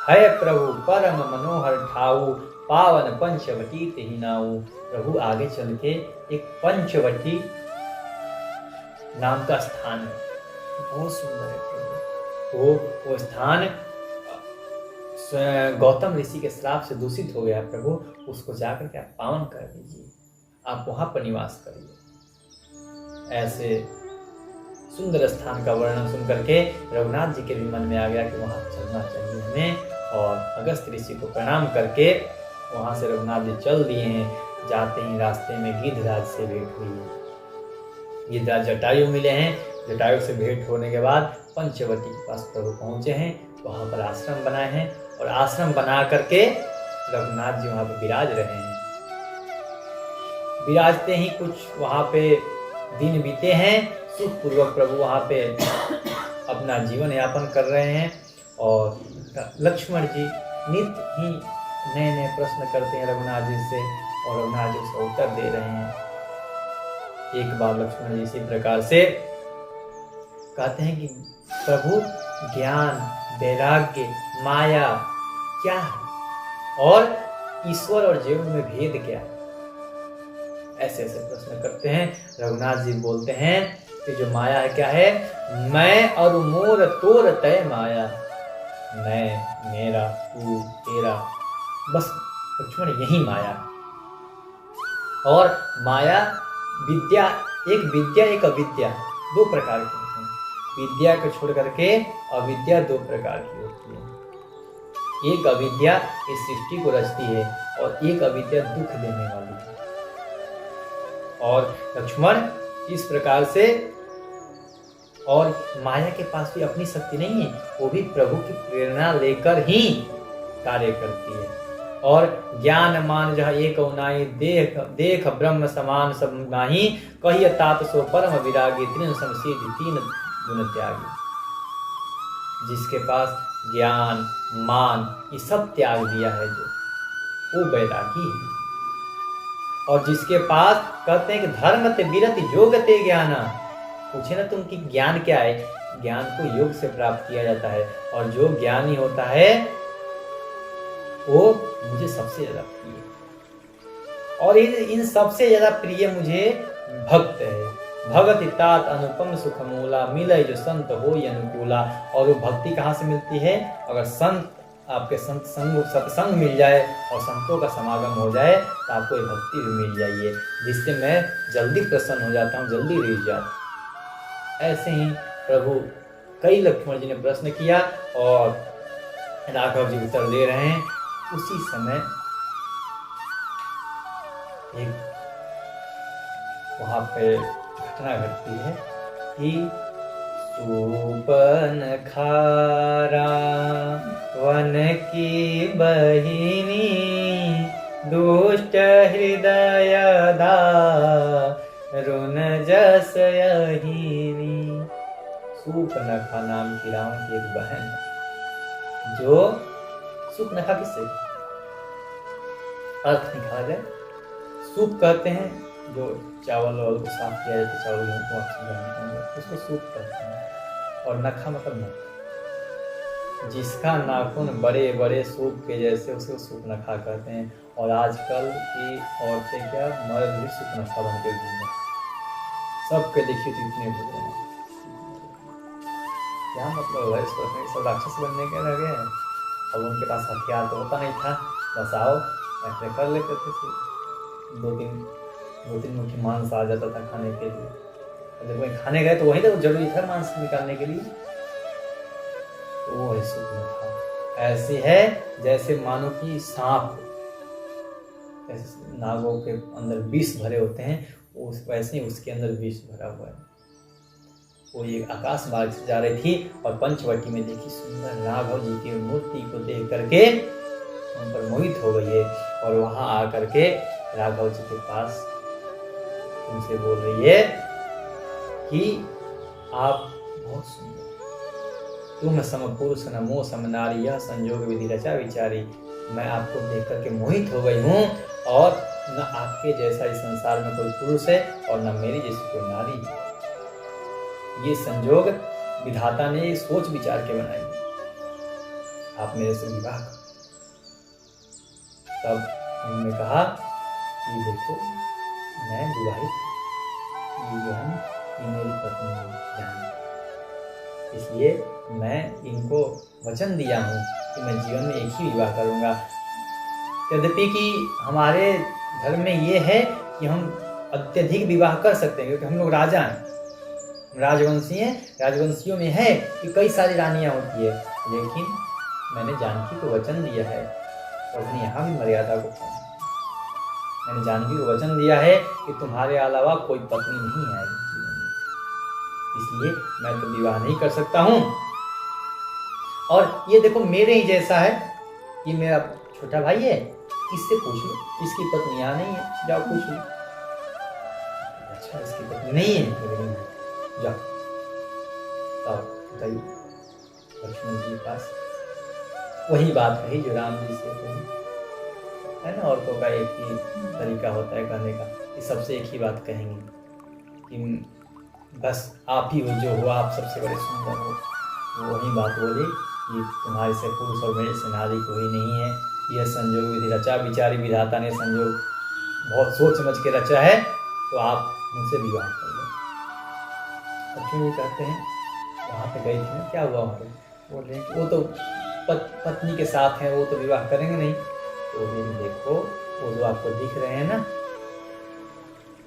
है प्रभु परम मनोहर ठाऊ, पावन पंचवटी तेहि नाऊ। प्रभु आगे चल के एक पंचवटी नाम का स्थान है, बहुत सुंदर है प्रभु। वो स्थान गौतम ऋषि के श्राप से दूषित हो गया प्रभु, उसको जाकर के आप पावन कर दीजिए, आप वहां पर निवास करिए। ऐसे सुंदर स्थान का वर्णन सुन करके रघुनाथ जी के भी मन में आ गया कि वहां चलना चाहिए हमें, और अगस्त ऋषि को प्रणाम करके वहां से रघुनाथ जी चल दिए हैं। जाते ही रास्ते में गिद्धराज से भेंट हुई है, गिद्धराज जटायु मिले हैं। जटायु से भेंट होने के बाद पंचवटी के पास प्रभु पहुंचे हैं, वहां पर आश्रम बनाए हैं, और आश्रम बना करके रघुनाथ जी वहां पर विराज रहे हैं। विराजते ही कुछ वहां पे दिन बीते हैं, सुखपूर्वक प्रभु वहां पे अपना जीवन यापन कर रहे हैं। और लक्ष्मण जी नित्य ही नए नए प्रश्न करते हैं रघुनाथ जी से, और रघुनाथ जी उसका उत्तर दे रहे हैं। एक बार लक्ष्मण जी इसी प्रकार से कहते हैं कि प्रभु ज्ञान, वैराग्य, माया क्या है, और ईश्वर और जीव में भेद क्या है, ऐसे ऐसे प्रश्न करते हैं। रघुनाथ जी बोलते हैं कि जो माया है क्या है, मैं और मोर तोर तय माया, मैं, मेरा, तू, तेरा, बस लक्ष्मण यही माया। और माया विद्या, एक विद्या एक अविद्या, दो प्रकार की होती है। विद्या को छोड़ करके अविद्या दो प्रकार की होती है। एक अविद्या इस सृष्टि को रचती है, और एक अविद्या दुख देने वाली है। और लक्ष्मण इस प्रकार से, और माया के पास भी अपनी शक्ति नहीं है, वो भी प्रभु की प्रेरणा लेकर ही कार्य करती है। और ज्ञान मान जहाँ एक नाई, देख देख ब्रह्म समान सब नाही, कहिय तात सो परम विरागी, तीन समसीधि तीन गुण त्यागी। जिसके पास ज्ञान, मान, ये सब त्याग दिया है जो, वो वैरागी है। और जिसके पास कहते हैं कि धर्म ते विरति योग ते ज्ञाना, पूछे ना तुम कि ज्ञान क्या है, ज्ञान को योग से प्राप्त किया जाता है, और जो ज्ञानी होता है वो मुझे सबसे ज्यादा प्रिय है। और इन सबसे ज्यादा प्रिय मुझे भक्त है। भगत तात अनुपम सुख मूला, मिले जो संत हो अनुकूला। और वो भक्ति कहाँ से मिलती है, अगर संत आपके सत्संग मिल जाए और संतों का समागम हो जाए तो आपको ये भक्ति भी मिल जाइए, जिससे मैं जल्दी प्रसन्न हो जाता हूँ, जल्दी रिझ जाता हूँ। ऐसे ही प्रभु कई लक्ष्मण जी ने प्रश्न किया और राघव जी उत्तर दे रहे हैं। उसी समय एक वहां पे घटना घटती है कि सूपन खारा वन की बहिनी, दुष्ट हृदय दारुण जस यहिनी। सूपनखा नाम की रावण की एक बहन है, जो सूपनखा किससे अर्थ निकाला जाए, सूप कहते हैं जो चावल वावल को साफ किया जाता है, चावल को उसको सूप कहते हैं। और नखा मतलब नख, जिसका नाखून बड़े बड़े सूप के जैसे उसको सूपनखा कहते हैं। और आजकल की औरतें क्या, मर्द भी सूपनखा बन के घूमते हैं, सबके देखिए तो इतने हो गए हैं। क्या मतलब है, इसको सब राक्षस बनने के लगे हैं। अब उनके पास हथियार तो होता नहीं था, बस आओ ऐसे कर लेते थे। दो तीन मुट्ठी मांस आ जाता था खाने के लिए, जब वहीं खाने गए तो वहीं तो जरूरी था मांस निकालने के लिए। तो वो ऐसे था, ऐसी है जैसे मानो कि सांप, ऐसे नागों के अंदर विष भरे होते हैं, वैसे ही उसके अंदर विष भरा हुआ है। वो ये आकाश मार्ग से जा रही थी और पंचवटी में देखी सुंदर राघव जी की मूर्ति को देख करके उन पर मोहित हो गई है। और वहां आकर के राघव जी के पास उनसे बोल रही है कि आप बहुत सुंदर, तुम सम पुरुष नमो सम नारी, यह संयोग विधि रचा विचारी। मैं आपको देख करके मोहित हो गई हूँ और न आपके जैसा इस संसार में कोई पुरुष है और न मेरी जैसी कोई नारी है। ये संयोग विधाता ने सोच विचार के बनाई, आप मेरे से विवाह करो। तब उन्होंने कहा कि देखो मैं विवाहित, ये जो है ये मेरी पत्नी है, इसलिए मैं इनको वचन दिया हूँ कि मैं जीवन में एक ही विवाह करूँगा। यद्यपि कि हमारे धर्म में ये है कि हम अत्यधिक विवाह कर सकते हैं, क्योंकि हम लोग राजा हैं, राजवंशी हैं। राजवंशियों में है कि कई सारी रानियां होती है, लेकिन मैंने जानकी को वचन दिया है, और उसने यहाँ भी मर्यादा को पाया। मैंने जानकी को वचन दिया है कि तुम्हारे अलावा कोई पत्नी नहीं आएगी जीवन में, इसलिए मैं तो विवाह नहीं कर सकता हूँ। और ये देखो मेरे ही जैसा है, ये मेरा छोटा भाई है, इससे पूछ लो, इसकी पत्नी यहाँ नहीं है, जाओ पूछ लो। अच्छा इसकी पत्नी नहीं है, जाओ। तब गई लक्ष्मण जी के पास, वही बात कही जो राम जी से कही है ना। औरतों का एक ही तरीका होता है कहने का, कि सबसे एक ही बात कहेंगे कि बस आप ही हो जो हो, आप सबसे बड़े सुंदर हो। वही बात बोली कि तुम्हारे से पुरुष और मेरे से नारी कोई नहीं है, यह संयोग विधि रचा विचारी, विधाता ने संयोग बहुत सोच समझ के रचा है, तो आप मुझसे विवाह कर लो। लक्ष्मण जी कहते हैं वहाँ पे गई थी ना, क्या हुआ वहाँ पे? बोल रहे हैं वो तो पत्नी के साथ है, वो तो विवाह करेंगे नहीं। तो देखो वो जो आपको दिख रहे हैं ना,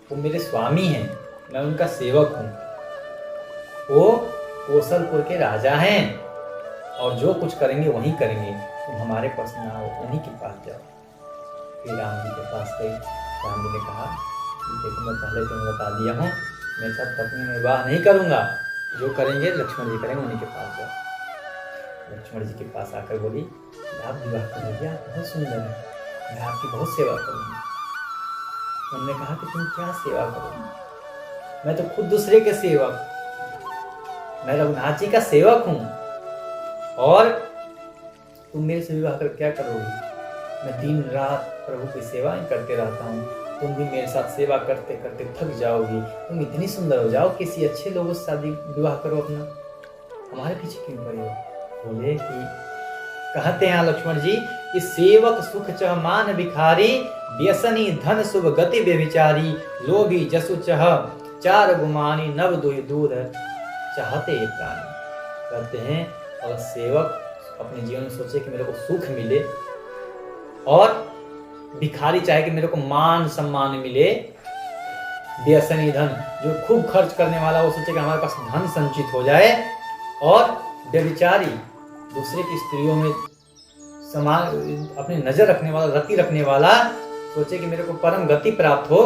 वो मेरे स्वामी हैं, मैं उनका सेवक हूँ। वो कौशलपुर के राजा हैं और जो कुछ करेंगे वही करेंगे, तुम हमारे पास ना आओ, उन्हीं के पास जाओ। फिर राम जी के पास गई। राम जी ने कहा कि देखो मैं पहले तुम्हें बता दिया हूँ, मैं सब पत्नी में विवाह नहीं करूँगा, जो करेंगे लक्ष्मण जी करेंगे, उन्हीं के पास जाओ। लक्ष्मण जी के पास आकर बोली आप विवाह करोगे, आप बहुत सुंदर है, मैं आपकी बहुत सेवा करूँगी। उन्होंने कहा कि तुम क्या सेवा करोगे, मैं तो खुद दूसरे के सेवक, मैं रघुनाथ जी का सेवक हूँ, और तुम मेरे से विवाह कर क्या करोगे? मैं दिन रात प्रभु की सेवा ही करते रहता हूँ, तुम भी मेरे साथ सेवा करते करते थक जाओगी, तुम इतनी सुंदर हो जाओ, किसी अच्छे लोगों से शादी विवाह करो अपना, हमारे पीछे क्यों पड़े हो? बोले कि कहते हैं लक्ष्मण जी कि सेवक सुख चह मान भिखारी, व्यसनी धन शुभ गति व्यभिचारी, लोभी जसु चह चार गुमानी, नव दुहि दूध चाहते प्राणी। कहते हैं अगर सेवक अपने जीवन में सोचे कि मेरे को सुख मिले, और भिखारी चाहे कि मेरे को मान सम्मान मिले, व्यसनी धन जो खूब खर्च करने वाला वो सोचे कि हमारे पास धन संचित हो जाए, और व्यभिचारी दूसरे की स्त्रियों में समान अपनी नजर रखने वाला, रति रखने वाला सोचे कि मेरे को परम गति प्राप्त हो,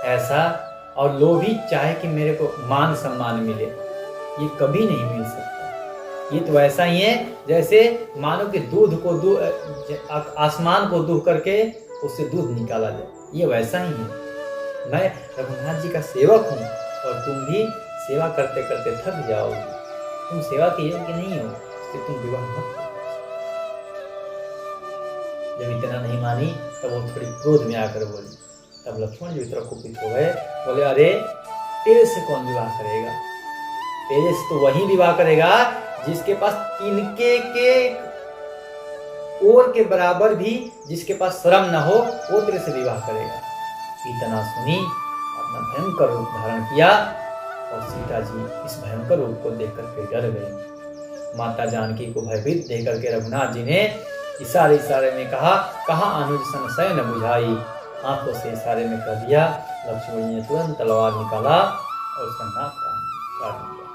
ऐसा, और लोभी चाहे कि मेरे को मान सम्मान मिले, ये कभी नहीं मिल सकता। ये तो ऐसा ही है जैसे मानो कि दूध को आसमान को दूह करके उससे दूध निकाला जाए, ये वैसा ही है। मैं रघुनाथ जी का सेवक हूँ और तुम भी सेवा करते करते थक जाओगे, तुम सेवा के योग्य नहीं हो, इसलिए तुम विवाह मत करो। जब इतना नहीं मानी तब वो थोड़ी क्रोध में आकर बोली। तब लक्ष्मण जी इतना कुपित हो गए, बोले अरे तेरे से कौन विवाह करेगा? तेरे से तो वही विवाह करेगा जिसके पास तिनके के ओर के बराबर भी जिसके पास श्रम न हो, वो तेरे से विवाह करेगा। इतना सुनी अपना भयंकर रूप धारण किया, और सीता जी इस भयंकर रूप को देख करके डर गई। माता जानकी को भयभीत देख करके रघुनाथ जी ने इशारे इशारे में कहा, कहाँ अनुज संशय न बुझाई, आंखों से इशारे में कह दिया। लक्ष्मण जी ने तुरंत तलवार निकाला और उसका नाक काट दिया।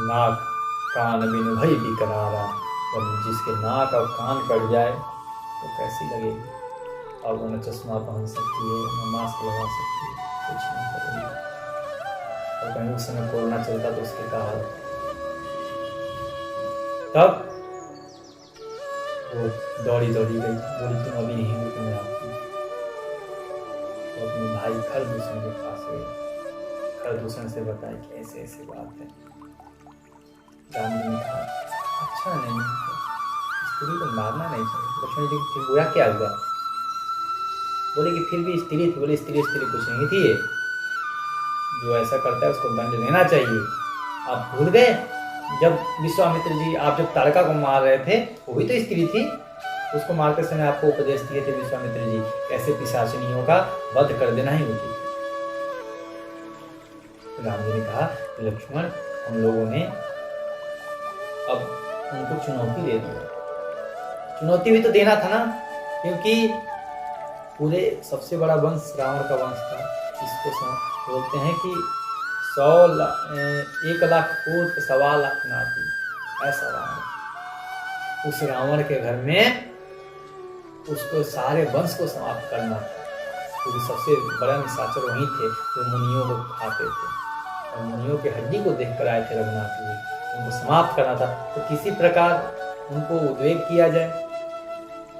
नाक कान बिन भई बिकरारा, जब जिसके नाक और कान कट जाए तो कैसी लगेगी? और वो न चश्मा पहन सकती है, न मास्क लगा सकती है, कुछ नहीं करेगी। और कहीं उस समय कोरोना चलता तो उसके कहा। तब वो दौड़ी दौड़ी गई, बोली तुम अभी नहीं हो तो मैं आती हूँ। तो अपने भाई खरदूषण के पास गई, खरदूषण से बताया कि ऐसे ऐसे बात है। राम जी ने कहा अच्छा नहीं, स्त्री को मारना नहीं चाहिए। लक्ष्मण जी फिर बुरा क्या हुआ? बोले कि फिर भी स्त्री थी। बोले स्त्री कुछ नहीं थी, जो ऐसा करता है उसको दंड देना चाहिए। आप भूल गए जब विश्वामित्र जी, आप जब ताड़का को मार रहे थे, वो भी तो स्त्री थी। उसको मारते समय आपको उपदेश दिए थे विश्वामित्र जी, ऐसे पिशाचिनियों का वध कर देना ही उचित है। तो राम जी ने कहा लक्ष्मण, हम लोगों ने अब उनको चुनौती दे दी। चुनौती भी तो देना था ना, क्योंकि पूरे सबसे बड़ा वंश रावण का वंश था। इसको बोलते हैं कि 1,00,000 पुत्र 1,25,00,000 नाती, ऐसा रावण। उस रावण के घर में उसको सारे वंश को समाप्त करना था, क्योंकि सबसे बड़ा निशाचर वही थे जो मुनियों को खाते थे, और मुनियों की हड्डी को देखकर आए थे रघुनाथ जी, उनको समाप्त करना था। तो किसी प्रकार उनको उद्वेग किया जाए,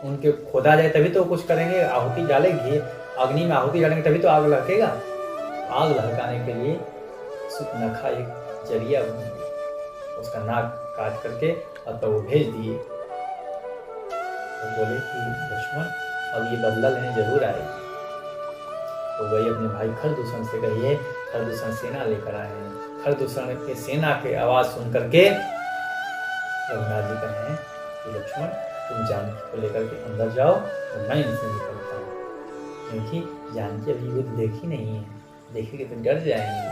उनके खोदा जाए, तभी तो कुछ करेंगे। आहुति डालेंगे, अग्नि में आहुति डालेंगे तभी तो आग लहकेगा। आग लहकाने के लिए सुपनखा एक जरिया बन गई, उसका नाक काट करके और तो वो भेज दिए। तो बोले कि लक्ष्मण अब ये बदला लेने जरूर आएगी। तो वही अपने भाई खरदूषण से कहिए, खरदूषण सेना लेकर आए हैं। खरदूषण के सेना की आवाज सुन करके रघुनाथ जी कहे कि लक्ष्मण तुम जानकी को लेकर के अंदर जाओ और मैं इनसे निकलता हूँ, क्योंकि जानकी अभी युद्ध देखी नहीं है, देखेगी तो डर जाएंगे।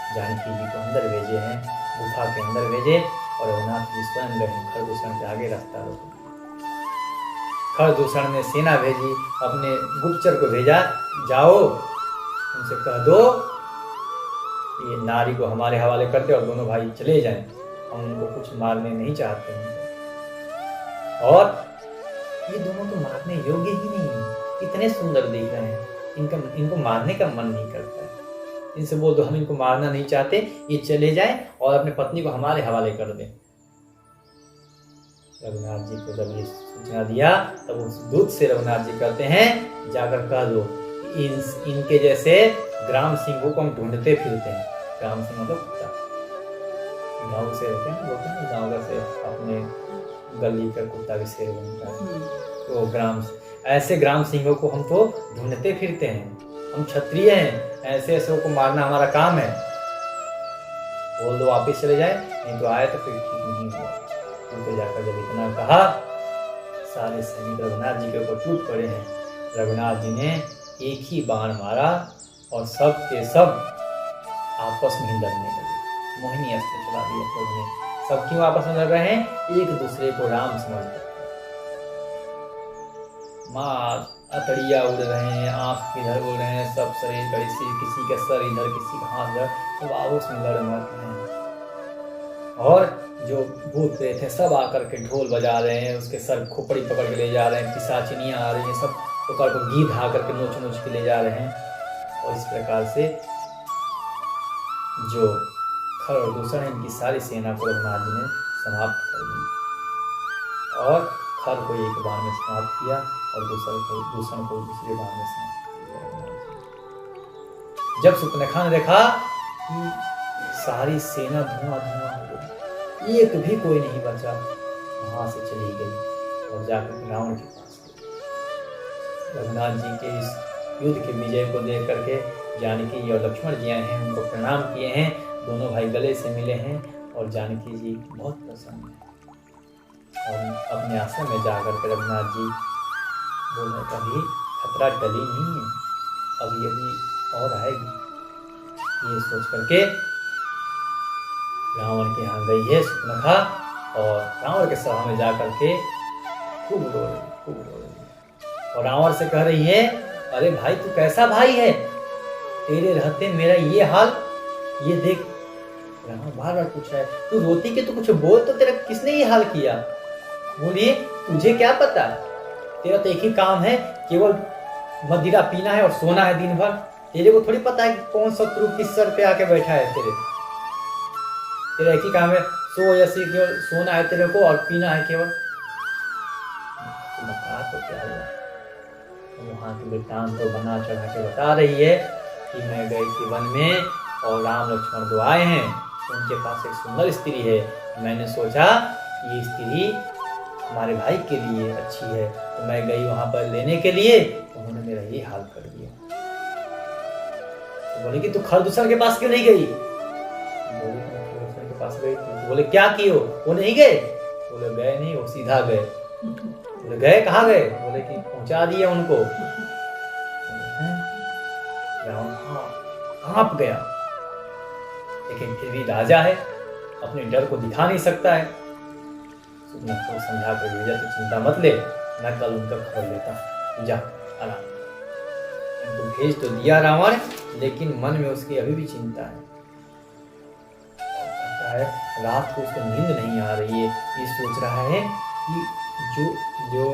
जानकी जी को अंदर भेजे हैं, गुफा के अंदर भेजे, और रघुनाथ जी स्वयं गए खरदूषण के आगे रास्ता रोको। खरदूषण ने सेना भेजी, अपने गुप्तचर को भेजा, जाओ उनसे कह दो ये नारी को हमारे हवाले कर दे और दोनों भाई चले जाएं, हम उनको कुछ मारने नहीं चाहते हैं। और ये दोनों तो मारने योग्य ही नहीं है, इतने सुंदर दिख रहे हैं, इनको मारने का मन नहीं करता है। इनसे बोल दो हम इनको मारना नहीं चाहते, ये चले जाएं और अपने पत्नी को हमारे हवाले कर दें। रघुनाथ जी को जब ये सूचना दिया तब उस दूत से रघुनाथ जी कहते हैं जाकर कह दो इनके जैसे ग्राम सिंहों को हम ढूंढते फिरते हैं। ग्राम सिंह मतलब कुत्ता, गाँव से होते हैं लोग, गाँव का से अपने गली का कुत्ता भी शेर बनता है। तो ऐसे ग्राम सिंहों को हम तो ढूंढते फिरते हैं, हम क्षत्रिय हैं, ऐसे ऐसे को मारना हमारा काम है। बोल दो वापिस चले जाए, नहीं तो आए तो फिर ठीक नहीं हुआ। तो जाकर जब इतना कहा, सारे सैनिक रघुनाथ जी के ऊपर टूट पड़े हैं। रघुनाथ जी ने एक ही बाण मारा और सब के सब आपस में ही लड़ने लगे। मोहिनी अस्त्र चला दिया प्रभु ने। सब क्यों आपस में लड़ रहे हैं? एक दूसरे को राम समझकर। माँ अतड़िया उड़ रहे हैं, आंख इधर उड़ रहे हैं, सब शरीर का किसी का सर इधर, किसी का हाथ इधर, सब आपस में लड़ मरते हैं। और जो भूत प्रेत थे सब आकर के ढोल बजा रहे हैं, उसके सर खोपड़ी पकड़ के ले जा रहे हैं, पिशाचिनियाँ आ रही हैं, सब पकड़ को गीत धा करके नोच नोच के ले जा रहे हैं। और इस प्रकार से जो खरदूषण है इनकी सारी सेना को रघुनाथ जी ने समाप्त कर दी, और खर को एक बार में समाप्त किया और दूषण को दूसरे बार में समाप्त किया। जब सुपनेखा ने देखा कि सारी सेना धुआं धुआं हो गई, एक भी कोई नहीं बचा, वहां से चली गई और जाकर रावण के पास गई। रघुनाथ जी के इस युद्ध के विजय को देख करके जानकी और लक्ष्मण जी आए हैं, उनको प्रणाम किए हैं, दोनों भाई गले से मिले हैं और जानकी जी बहुत प्रसन्न है। और अपने आश्रम में जाकर के रघुनाथ जी बोले कभी खतरा टली नहीं है, अभी अभी और आएगी। ये सोच करके रावण के यहाँ गई है सुपनखा, और रावण के सभा में जाकर के खूब रो रही। और रावण से कह रही है अरे भाई तू कैसा भाई है, तेरे रहते मेरा ये हाल, ये देख। रावण बार बार पूछ रहा है तू रोती के, तू कुछ बोल तो, तेरा किसने ये हाल किया? बोलिए तुझे क्या पता, तेरा तो एक ही काम है, केवल मदिरा पीना है और सोना है दिन भर। तेरे को थोड़ी पता है कि कौन शत्रु किस सर पे आके बैठा है। तेरा एक ही काम है, सो या केवल सोना है तेरे को और पीना है केवल। उसने कहा तो क्या हुआ? तो वहाँ के वृत्तांत तो बना चढ़ा के बता रही है कि मैं गई थी वन में और राम लक्ष्मण दो आए हैं, उनके पास एक सुंदर स्त्री है। मैंने सोचा कि ये स्त्री हमारे भाई के लिए अच्छी है, तो मैं गई वहाँ पर लेने के लिए, उन्होंने मेरा ये हाल कर दिया। तो बोले कि तू खरदूषण के पास क्यों नहीं गई? बोले मैं खरदूषण के पास गई थी। तो बोले क्या किए हो? वो नहीं गए? बोले गए नहीं, वो सीधा गए। बोले गए कहाँ गए? बोले कि पहुंचा दिया उनको। रावण कांप गया, लेकिन फिर भी राजा है, अपने डर को दिखा नहीं सकता है। सुखना को समझा कर भेजा, तो चिंता मत ले, मैं कल उनका खबर लेता हूँ, जा आराम। उनको भेज तो दिया रावण, लेकिन मन में उसकी अभी भी चिंता है। कहता है रात को उसको नींद नहीं आ रही है, ये सोच रहा है कि जो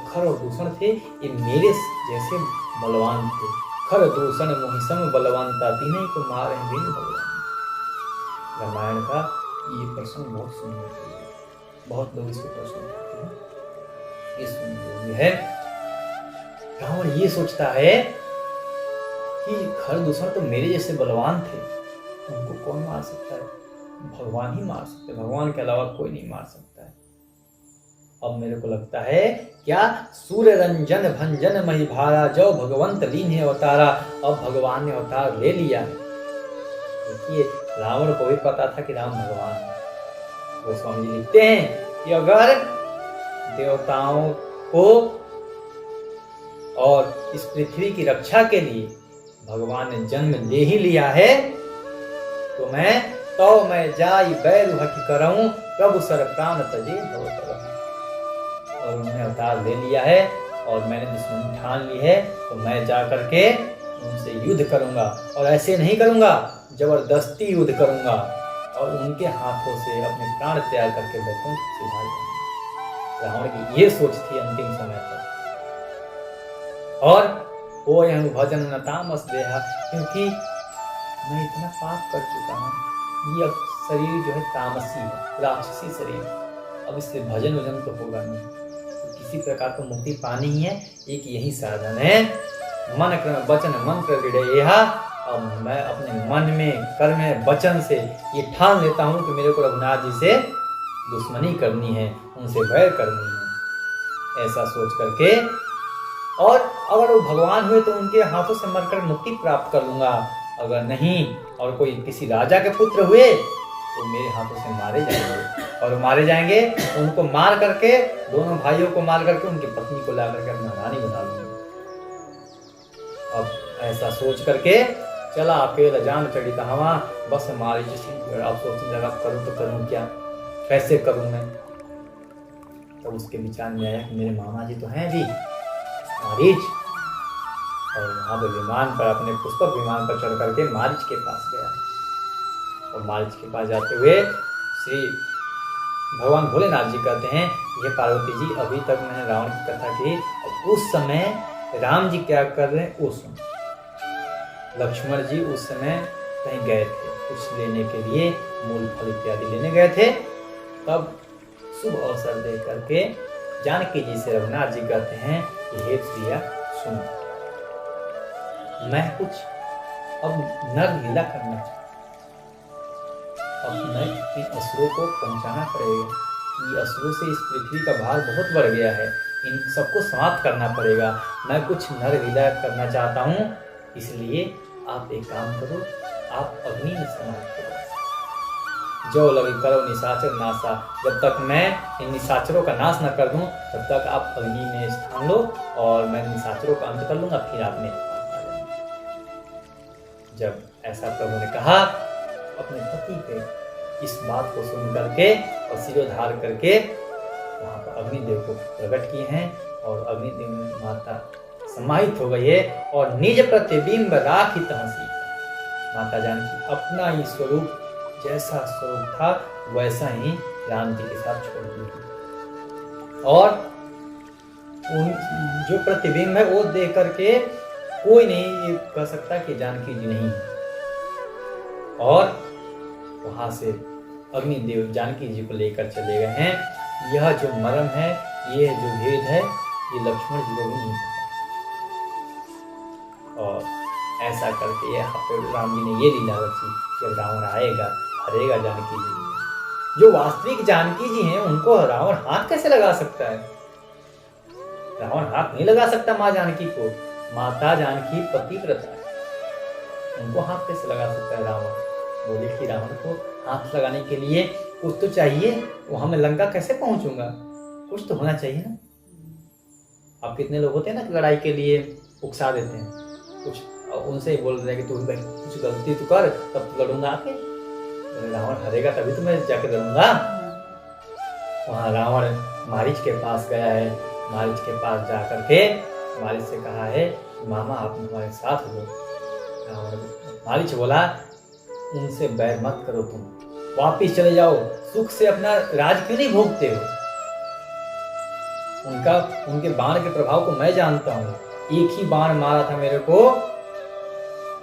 खर और दूषण थे ये मेरे जैसे बलवान थे। खर दूषण मोहिसम बलवंता तीनों को मारे बिन भगवान। रामायण का ये प्रसंग बहुत सुंदर है, बहुत लोग इसको प्रश्न करते हैं, ये सुंदर है। रावण ये सोचता है कि खर दूषण तो मेरे जैसे बलवान थे, उनको कौन मार सकता है? भगवान ही मार सकते, भगवान के अलावा कोई नहीं मार सकता है। अब मेरे को लगता है क्या सूर्य रंजन भंजन मही भारा, जो भगवंत लीन है अवतारा। अब भगवान ने अवतार ले लिया है। देखिए रावण को भी पता था कि राम भगवान है। गोस्वामी जी लिखते हैं कि अगर देवताओं को और इस पृथ्वी की रक्षा के लिए भगवान ने जन्म ले ही लिया है, तो मैं जाई बैरु हठि करऊं, प्रभु सर प्राण तजे भवतरम। और उन्होंने अवतार ले लिया है और मैंने दुश्मन ठान ली है, तो मैं जा करके उनसे युद्ध करूंगा। और ऐसे नहीं करूंगा, जबरदस्ती युद्ध करूंगा और उनके हाथों से अपने प्राण त्याग करके बैठूं सिद्धार्थ जाऊंगा। रावण की ये सोच थी अंतिम समय पर। और वो यह भजन न तामस देहा, क्योंकि मैं इतना पाप कर चुका हूँ, ये अब शरीर जो है तामसी है, राक्षसी शरीर, अब इससे भजन वजन तो होगा नहीं, तो किसी प्रकार तो मुक्ति पानी ही है, एक यही साधन है। मन क्रम वचन मंत्र विड़ेहा। अब मैं अपने मन में कर्म में वचन से ये ठान लेता हूँ कि मेरे को रघुनाथ जी से दुश्मनी करनी है, उनसे वैर करनी है, ऐसा सोच करके। और अगर वो भगवान हुए तो उनके हाथों से मरकर मुक्ति प्राप्त कर लूंगा, अगर नहीं और कोई किसी राजा के पुत्र हुए तो मेरे हाथों से मारे जाएंगे। और मारे जाएंगे उनको मार करके, दोनों भाइयों को मार करके उनकी पत्नी को ला करके अपना रानी बना लूंगा। अब ऐसा सोच करके चला अकेला जान चढ़ी कहावा, बस मारी जिसी। अब सोचने लगा करूँ तो करूँ क्या, कैसे करूँ मैं। तब उसके विचार में आया कि मेरे मामा जी तो हैं भी मारीच, और वहाँ पर विमान पर, अपने पुष्पक विमान पर चढ़ करके मारीच के पास गया। और मारीच के पास जाते हुए श्री भगवान भोलेनाथ जी कहते हैं, ये पार्वती जी अभी तक मैंने रावण की कथा की, अब उस समय राम जी क्या कर रहे हैं वो सुन। लक्ष्मण जी उस समय कहीं गए थे कुछ लेने के लिए, मूल फल इत्यादि लेने गए थे। तब शुभ अवसर दे करके जानकी जी से रघुनाथ जी कहते हैं कि हे प्रिया सुन, मैं कुछ अब नर लीला करना चाहता हूं। अब मैं इन असुरों को पहुंचाना पड़ेगा, ये असुरों से इस पृथ्वी का भार बहुत बढ़ गया है, इन सबको समाप्त करना पड़ेगा। मैं कुछ नर लीला करना चाहता हूँ, इसलिए आप एक काम करो, आप अग्नि में समाप्त करो। जो लगे करो निशाचर नाशा, जब तक मैं इन निशाचरों का नाश न कर दूं तब तक आप अग्नि में स्थान लो और मैं निशाचरों का अंत कर लूंगा, फिर आप मेरे पास आ जाएंगे। जब ऐसा प्रभु ने कहा, अपने पति के इस बात को सुन करके और सिरोधार करके वहां पर अग्निदेव को प्रकट किए हैं और अग्निदेव माता समाहित हो गई है और निज प्रतिबिंब राखित हंसी। माता जानकी अपना ही स्वरूप, जैसा स्वरूप था वैसा ही राम जी के साथ छोड़ दी। और उन जो प्रतिबिंब है वो देख करके कोई नहीं ये कह सकता कि जानकी जी नहीं है। और वहां से अग्निदेव जानकी जी को लेकर चले गए हैं। यह जो मर्म है, ये जो भेद है, ये लक्ष्मण जी को भी नहीं पता। और ऐसा करके यहाँ पे राम जी ने ये लीला रची कि अब रावण आएगा, हरेगा जानकी जी को। जो वास्तविक जानकी जी हैं उनको रावण हाथ कैसे लगा सकता है? रावण हाथ नहीं लगा सकता माँ जानकी को। माता जानकी पतिव्रता है, उनको हाथ कैसे लगा सकता है रावण? बोले कि रावण को हाथ लगाने के लिए कुछ तो चाहिए, वहां मैं लंका कैसे पहुंचूंगा? कुछ तो होना चाहिए ना। अब कितने लोग होते हैं ना लड़ाई के लिए उकसा देते हैं, कुछ उनसे ही बोल रहे हैं कि तू कुछ गलती तो कर तब लड़ूंगा आके। रावण हरेगा तभी तो मैं जाके लड़ूंगा। वहां रावण मारीच के पास गया है। मारीच के पास जा करके मारीच से कहा है, मामा आप हमारे साथ हो। मारीच बोला, उनसे बैर मत करो, तुम वापिस चले जाओ, सुख से अपना राज क्यों नहीं भोगते हो? उनके बाण के प्रभाव को मैं जानता हूँ। एक ही बाण मारा था मेरे को,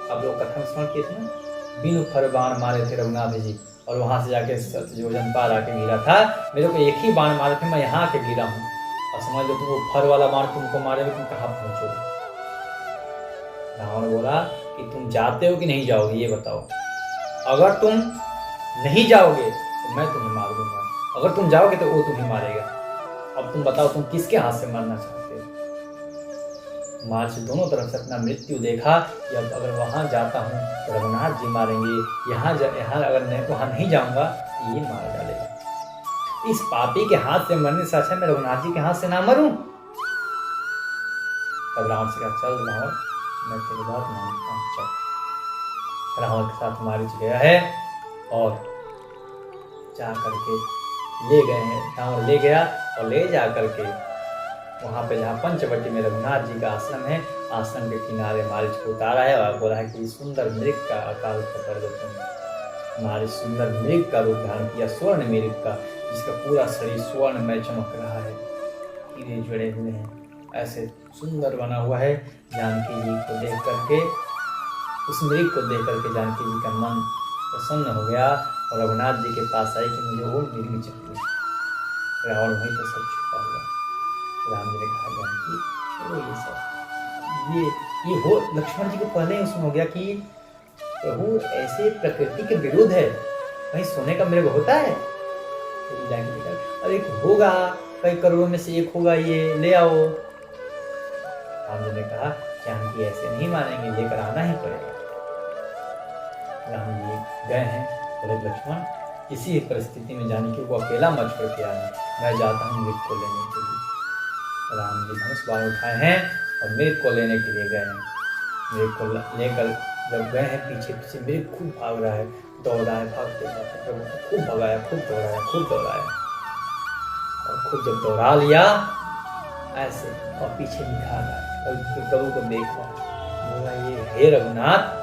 अब लोग कथन सुन किए थे ना, बिनु फर बाण मारे थे रघुनाथ जी, और वहां से जाके योजन पार आके गिरा था। मेरे को एक ही बाण मारे थे, मैं यहाँ आके गिरा हूँ। और समझ लो तुम वो फर वाला बाण तुमको मारेगा, तुम कहाँ पहुंचोगे? रावण बोला कि तुम जाते हो कि नहीं जाओगे ये बताओ। अगर तुम नहीं जाओगे तो मैं तुम्हें मार दूंगा, अगर तुम जाओगे तो वो तुम्हें मारेगा। अब तुम बताओ तुम किसके हाथ से मरना चाहते हो? मार से दोनों तरफ से अपना मृत्यु देखा कि अब अगर वहां जाता हूँ तो रघुनाथ जी मारेंगे, यहाँ अगर वहां नहीं जाऊंगा तो ये मार डालेगा। इस पापी के हाथ से मरने से अच्छा मैं रघुनाथ जी के हाथ से ना मरूं। तब रावण से कहा, चल रावण मैं तेरी बात मानता हूँ, चल। रावण के साथ मारीच गया है और जा करके ले गए हैं। रावण ले गया और ले जा करके वहां पे जहाँ पंचवटी में रघुनाथ जी का आश्रम है, आश्रम के किनारे मारीच को उतारा है और बोला है कि सुंदर मृग का आकार पकड़ दो तुम। मारीच सुंदर मृग का रूप धारण किया, स्वर्ण मृग का, जिसका पूरा शरीर स्वर्ण में चमक रहा है, हीरे जुड़े हुए हैं, ऐसे सुंदर बना हुआ है। जानकी जी को देख करके, उस मृग को देख करके जानकी जी का मन प्रसन्न हो गया और रघुनाथ जी के पास आई कि मुझे वो मृग चाहिए। रावण वहीं पर सब छुपा हुआ। राम जी ने कहा, जानकी छोड़ो ये सब, ये हो। लक्ष्मण जी को पहले ही उसमें हो गया कि प्रभु ऐसे प्रकृति के विरुद्ध है, कहीं सोने का मृग होता है? तो जानकी कहा, अरे होगा, कई करोड़ों में से एक होगा, ये ले आओ। राम जी ने कहा, जानकी ऐसे नहीं मानेंगे, लेकर आना ही पड़ेगा। राम जी गए हैं, बोले लक्ष्मण किसी भी परिस्थिति में जानकी को अकेला मत छोड़ के आना, मैं जाता हूँ मृग को लेने के लिए। राम जी धनुष बाण उठाए हैं और मृग को लेने के लिए गए हैं। मृग को लेकर जब गए हैं, पीछे पीछे मृग खूब भाग रहा है, दौड़ रहा है, भागते भागते प्रभु को खूब भगाया, खूब दौड़ाया, खूब दौड़ाया, और खूब जब दौड़ा लिया ऐसे और पीछे निकाल रहा और प्रभु को देख रहा, बोला ये हे रघुनाथ,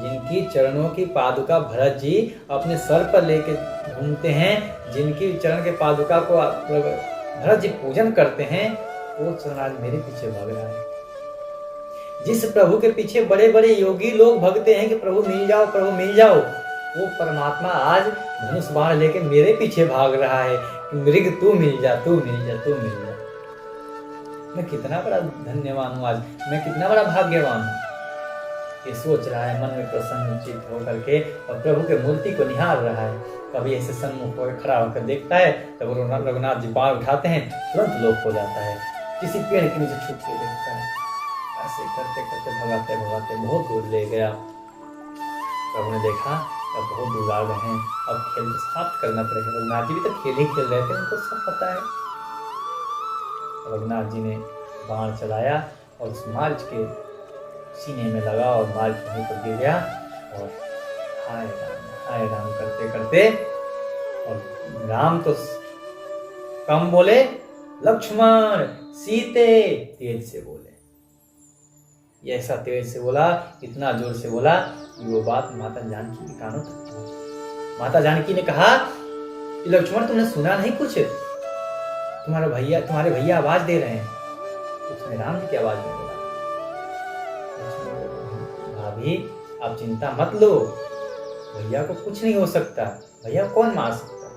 जिनकी चरणों की पादुका भरत जी अपने सर पर लेके घूमते हैं, जिनकी चरण के पादुका को भरत जी पूजन करते हैं, वो चरण आज मेरे पीछे भाग रहा है। जिस प्रभु के पीछे बड़े बड़े योगी लोग भगते हैं कि प्रभु मिल जाओ, प्रभु मिल जाओ, वो परमात्मा आज धनुष बाण लेके मेरे पीछे भाग रहा है कि मृग तू मिल जा, तू मिल जा, तू मिल जा। मैं कितना बड़ा धन्यवान हूँ आज, मैं कितना बड़ा भाग्यवान हूँ। ये सोच रहा है मन में प्रसन्नचित्त होकर के और प्रभु के मूर्ति को निहार रहा है। कभी ऐसे सन्मुख होकर खड़ा होकर देखता है, तब रघुनाथ जी बाण उठाते हैं, तुरंत लोप हो जाता है, किसी पेड़ के नीचे छुप के देखता है। ऐसे करते करते भगाते भगाते बहुत दूर ले गया। प्रभु ने देखा अब बहुत दूर आ गए हैं, अब खेल को समाप्त करना पड़ेगा। रघुनाथ जी भी तो खेल ही खेल रहे थे, उनको सब पता है। रघुनाथ जी ने बाण चलाया और उस मार्च के सीने में लगा और मार्च वहीं पर गिर गया और हाय राम करते करते, और राम तो कम बोले, लक्ष्मण सीते तेज से बोले। ये ऐसा तेज से बोला, इतना जोर से बोला कि वो बात माता जानकी के कानों तक पहुंची। माता जानकी ने कहा कि लक्ष्मण तुमने सुना नहीं कुछ? तुम्हारे भैया आवाज दे रहे हैं। उसने राम जी की आवाज में बोला, भाभी आप चिंता मत लो, भैया को कुछ नहीं हो सकता, भैया कौन मार सकता?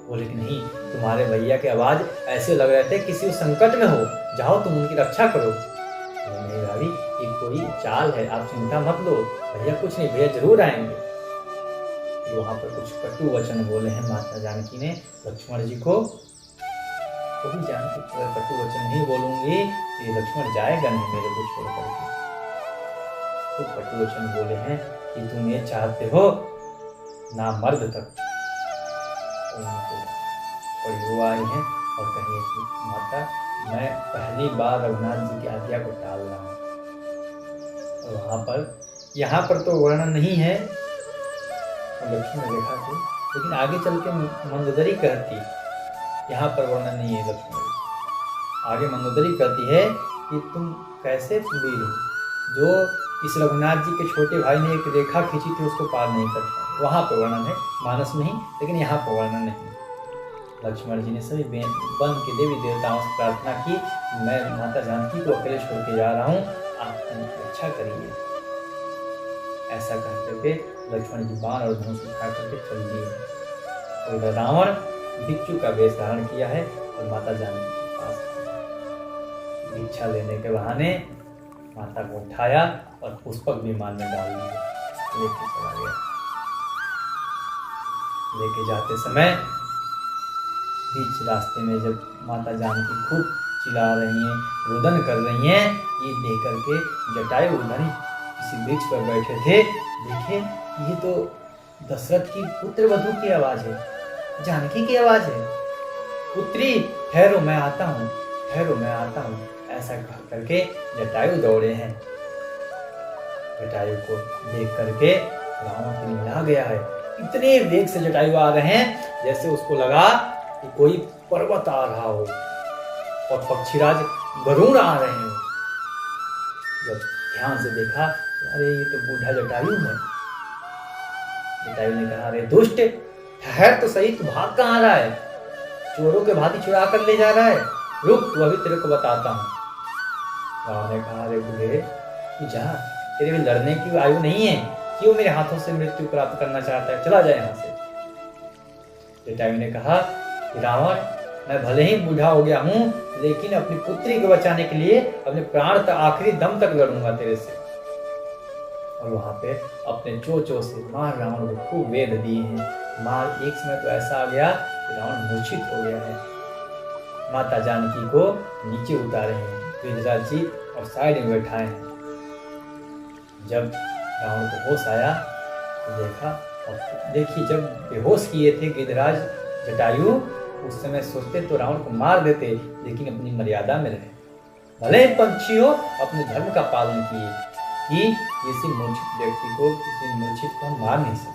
बोले कि नहीं, तुम्हारे भैया की आवाज़ ऐसे लग रहे थे किसी संकट में हो, जाओ तुम उनकी रक्षा करो। बोले नहीं भाभी, ये कोई चाल है, आप चिंता मत लो, भैया कुछ नहीं, भैया जरूर आएंगे। तो वहाँ पर कुछ कटु वचन बोले हैं माता जानकी ने लक्ष्मण जी को। तो भी जानकी अगर कटु वचन नहीं बोलूंगी तो ये लक्ष्मण जाएगा नहीं मेरे को छोड़ करके। तो कटु वचन बोले हैं कि तुम ये चाहते हो ना मर्द तक। तो उनको थोड़ी वो आई है और कहिए कि माता मैं पहली बार रघुनाथ जी की आज्ञा को टाल रहा हूँ। और वहाँ पर यहाँ पर तो वर्णन नहीं है लक्ष्मण रेखा से, लेकिन आगे चल के मंदोदरी कहती, यहाँ पर वर्णन नहीं है लक्ष्मण। आगे मंदोदरी कहती है कि तुम कैसे वीर हो जो इस रघुनाथ जी के छोटे भाई ने एक रेखा खींची थी उसको पार नहीं कर पाए। वहाँ पर वर्णन है, मानस में ही, लेकिन यहाँ पर वर्णन नहीं। लक्ष्मण जी ने सभी वन के देवी देवताओं से प्रार्थना की, मैं माता जानकी को अकेले छोड़ के जा रहा हूँ, आप उनकी रक्षा करिए। ऐसा कहते हुए लक्ष्मण जी बाण और धनुष उठा करके चल दिए। और रावण भिक्षु का वेश धारण किया है और माता जानकी के पास भिक्षा लेने के बहाने माता को उठाया और पुष्पक विमान में डाल दिया, लेके चला गया। लेके जाते समय बीच रास्ते में जब माता जानकी खूब चिल्ला रही हैं, रुदन कर रही हैं, ये देख करके जटायु उधर ही किसी वृक्ष पर बैठे थे, देखे ये तो दशरथ की पुत्र वधू की आवाज है, जानकी की आवाज है। पुत्री ठहरो मैं आता हूँ, ठहरो मैं आता हूँ, ऐसा कह करके जटायु दौड़े हैं। जटायु को देख करके रावण तिलमिला गया है, इतने वेग से जटायु आ रहे हैं जैसे उसको लगा कि कोई पर्वत आ रहा हो और पक्षीराज गरुड़ आ रहे हैं। जब ध्यान से देखा, अरे ये तो बूढ़ा जटायु है। जटायु ने कहा, अरे दुष्ट ठहर तो सही, तू भाग कहाँ रहा है? चोरों के भांति चुरा कर ले जा रहा है, रुक तू अभी तेरे को बताता हूँ। रावण ने कहा, अरे बूढ़े तू जा, तेरे में लड़ने की आयु नहीं है, क्यों मेरे हाथों से मृत्यु प्राप्त करना चाहता है, चला जाए यहाँ से। जटायु ने कहा कि रावण मैं भले ही बूढ़ा हो गया हूँ, लेकिन अपनी पुत्री को बचाने के लिए अपने प्राण तक आखिरी दम तक लड़ूंगा तेरे से। और वहां पे अपने चोंचों से मार रावण को खूब वेद दिए हैं। मार एक समय तो ऐसा आ गया कि रावण मूर्छित हो गया है। माता जानकी को नीचे उतारे हैं गिरिराज जी और साइड में बैठाए हैं। जब रावण को होश आया तो देखा, और देखिए जब बेहोश किए थे गिरिराज जटायु, उस समय सोचते तो रावण को मार देते, लेकिन अपनी मर्यादा में रहे। भले ही पंछी हो, अपने धर्म का पालन किए कि किसी मूर्छित व्यक्ति को, किसी मूर्छित को हम मार नहीं सकते।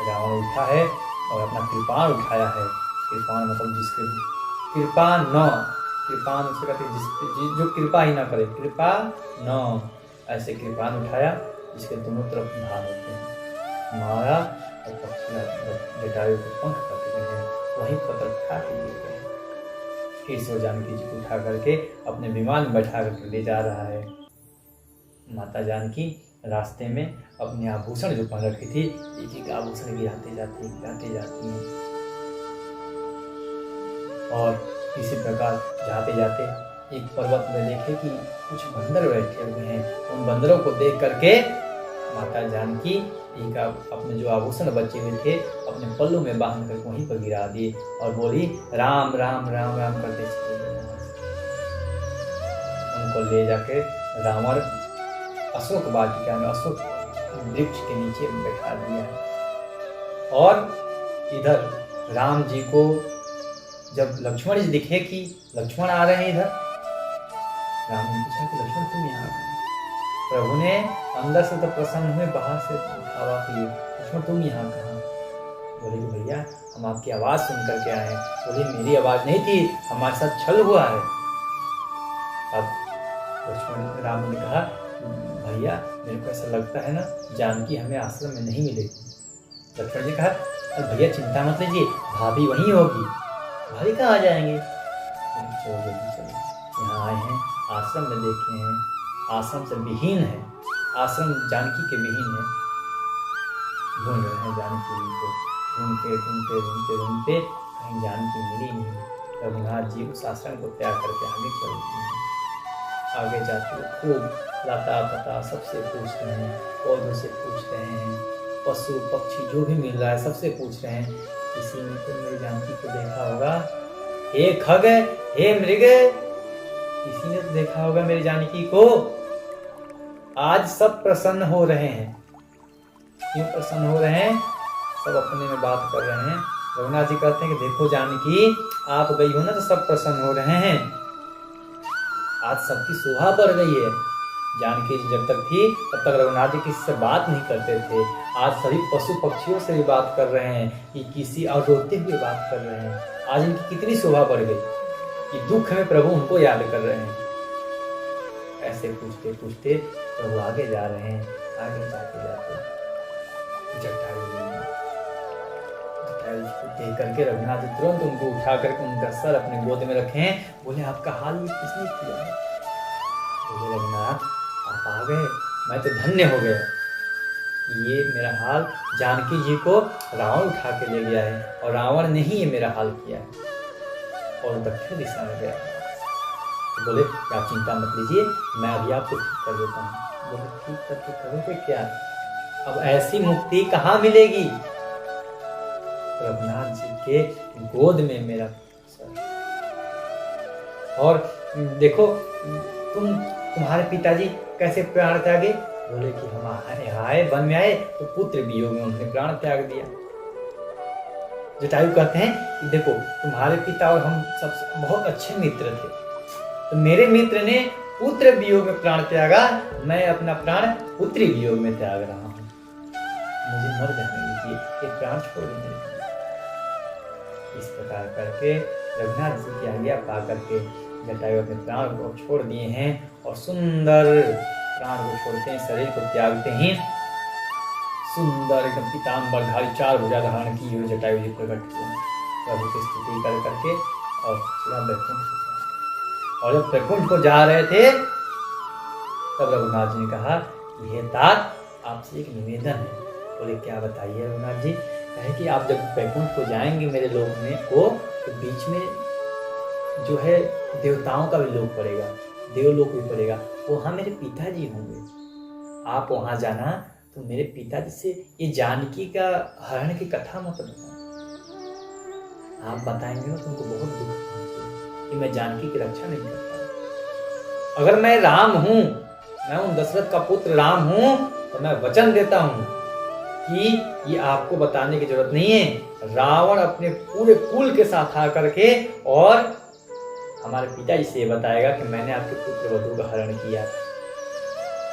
रावण उठा है और अपना कृपाण उठाया है। कृपाण मतलब जिसके कृपा न, कृपाण उसे कहते हैं जो कृपा ही ना करे, कृपा न, ऐसे कृपाण उठाया जिसके दोनों तरफ धार होते हैं। मारा और पक्षी जटायु को पंख कट गए हैं, वहीं पत्थर उठा के गिर गए। फिर से जानकी जी को उठा करके अपने विमान में बैठा करके ले जा रहा है। माता जानकी रास्ते में अपने आभूषण जो पहन रखी थी, एक एक आभूषण गिराते जाती हैं। और इसी प्रकार जाते जाते एक पर्वत में देखे कि कुछ बंदर बैठे हुए हैं। उन बंदरों को देख करके माता जानकी एक अपने जो आभूषण बचे हुए थे अपने पल्लू में बांध कर वहीं पर गिरा दिए और बोली राम राम राम राम करते चले गए। उनको ले जाके रावण अशोक वाटिका में, अशोक वृक्ष के नीचे बैठा दिया। और इधर राम जी को जब लक्ष्मण जी दिखे कि लक्ष्मण आ रहे हैं इधर, राम ने पूछा कि लक्ष्मण तुम यहाँ आ? प्रभु ने अंदर से तो प्रसन्न हुए, बाहर से उठावा किए, लक्ष्मण तुम यहाँ कहाँ? बोले कि भैया हम आपकी आवाज़ सुन करके आए हैं। बोले मेरी आवाज़ नहीं थी, हमारे साथ छल हुआ है। अब लक्ष्मण राम ने कहा भैया मेरे को ऐसा लगता है ना जानकी हमें आश्रम में नहीं मिलेगी। लक्ष्मण जी कहा अरे भैया चिंता मत लीजिए, भाभी वहीं होगी। भाभी कहाँ आ जाएंगे? चलो जल्दी चलो, यहाँ आए हैं आश्रम में, देखे हैं आश्रम से विहीन है, आश्रम जानकी के विहीन है। ढूंढ रहे हैं जानकी को, ढूंढते ढूंढते ढूंढते ढूंढते कहीं जानकी मिली नहीं। रघुनाथ जी उस आश्रम को त्याग करके आगे चल दिए हैं। आगे जाते हुए खूब लता पता सबसे पूछ रहे हैं, पौधों से पूछ रहे हैं, पशु पक्षी जो भी मिल रहा है सबसे पूछ रहे हैं। किसी ने तो मेरी जानकी को देखा होगा, हे खग हे मृग, किसी ने तो देखा होगा मेरी जानकी को। आज सब प्रसन्न हो रहे हैं। क्यों प्रसन्न हो रहे हैं? सब अपने में बात कर रहे हैं। रघुनाथ जी कहते हैं कि देखो जानकी, आप गई हो ना तो सब प्रसन्न हो रहे हैं। आज सबकी शोभा बढ़ गई है। जानकी जी जब तक थी तब तक रघुनाथ जी किसी से बात नहीं करते थे। आज सभी पशु पक्षियों से भी बात कर रहे हैं, कि किसी और रोते हुए बात कर रहे हैं। आज इनकी कितनी शोभा बढ़ गई कि दुख में प्रभु उनको याद कर रहे हैं। ऐसे पूछते पूछते प्रभु आगे जा रहे हैं। आगे जाते जाते जटायु को देख करके रघुनाथ जी तुरंत उनको उठा करके उनका सर अपने गोद में रखे हैं। बोले आपका हाल ये किसने किया है? बोले रघुनाथ आप आ गए, मैं तो धन्य हो गया। ये मेरा हाल जानकी जी को रावण उठा के ले गया है और रावण ने ही ये मेरा हाल किया है। और दक्षिण दिशा में गया। तो बोले आप चिंता मत लीजिए, मैं अभी आपको ठीक कर देता हूँ। बोले ठीक करके करोगे क्या? अब ऐसी मुक्ति कहाँ मिलेगी? रघुनाथ जी के गोद में मेरा सर। और देखो तुम्हारे पिताजी कैसे प्राण त्यागे? बोले कि हम आए वन में आए तो पुत्र वियोग में उन्होंने प्राण त्याग दिया। जटायु कहते हैं कि देखो तुम्हारे पिता और हम सब बहुत अच्छे मित्र थे, तो मेरे मित्र ने पुत्र वियोग में प्राण त्यागा, मैं अपना प्राण पुत्री वियोग में त्याग रहा हूँ। मुझे मर जाने दीजिए, ये प्राण छोड़ दीजिए। इस प्रकार करके रघुनाथ जी की आज्ञा पा करके जटायु अपने प्राण को छोड़ दिए हैं और सुंदर प्राण को छोड़ते हैं, शरीर को त्यागते हैं। सुंदर एकदम पीताम्बरधारी 4 भुजा धारण की हुई जटायु जी प्रकट हुए प्रभु की स्तुति कर करके और और जब वैकुंठ को जा रहे थे तब रघुनाथ जी ने कहा कि हे तात, आपसे एक निवेदन है। बोले क्या बताइए रघुनाथ जी? कहे कि आप जब वैकुंठ को जाएंगे मेरे लोक में को, तो बीच में जो है देवताओं का भी लोक पड़ेगा, देवलोक भी पड़ेगा। वहाँ मेरे पिताजी होंगे। आप वहाँ जाना तो मेरे पिताजी से ये जानकी का हरण की कथा मत बताना। आप बताएंगे ना तुमको बहुत दुख पहुंचेगा कि मैं जानकी की रक्षा नहीं कर पाया। अगर मैं राम हूँ, मैं उन दशरथ का पुत्र राम हूँ, तो मैं वचन देता हूँ कि ये आपको बताने की जरूरत नहीं है। रावण अपने पूरे कुल के साथ आकर के और हमारे पिताजी से बताएगा कि मैंने आपके पुत्र वधु का हरण किया।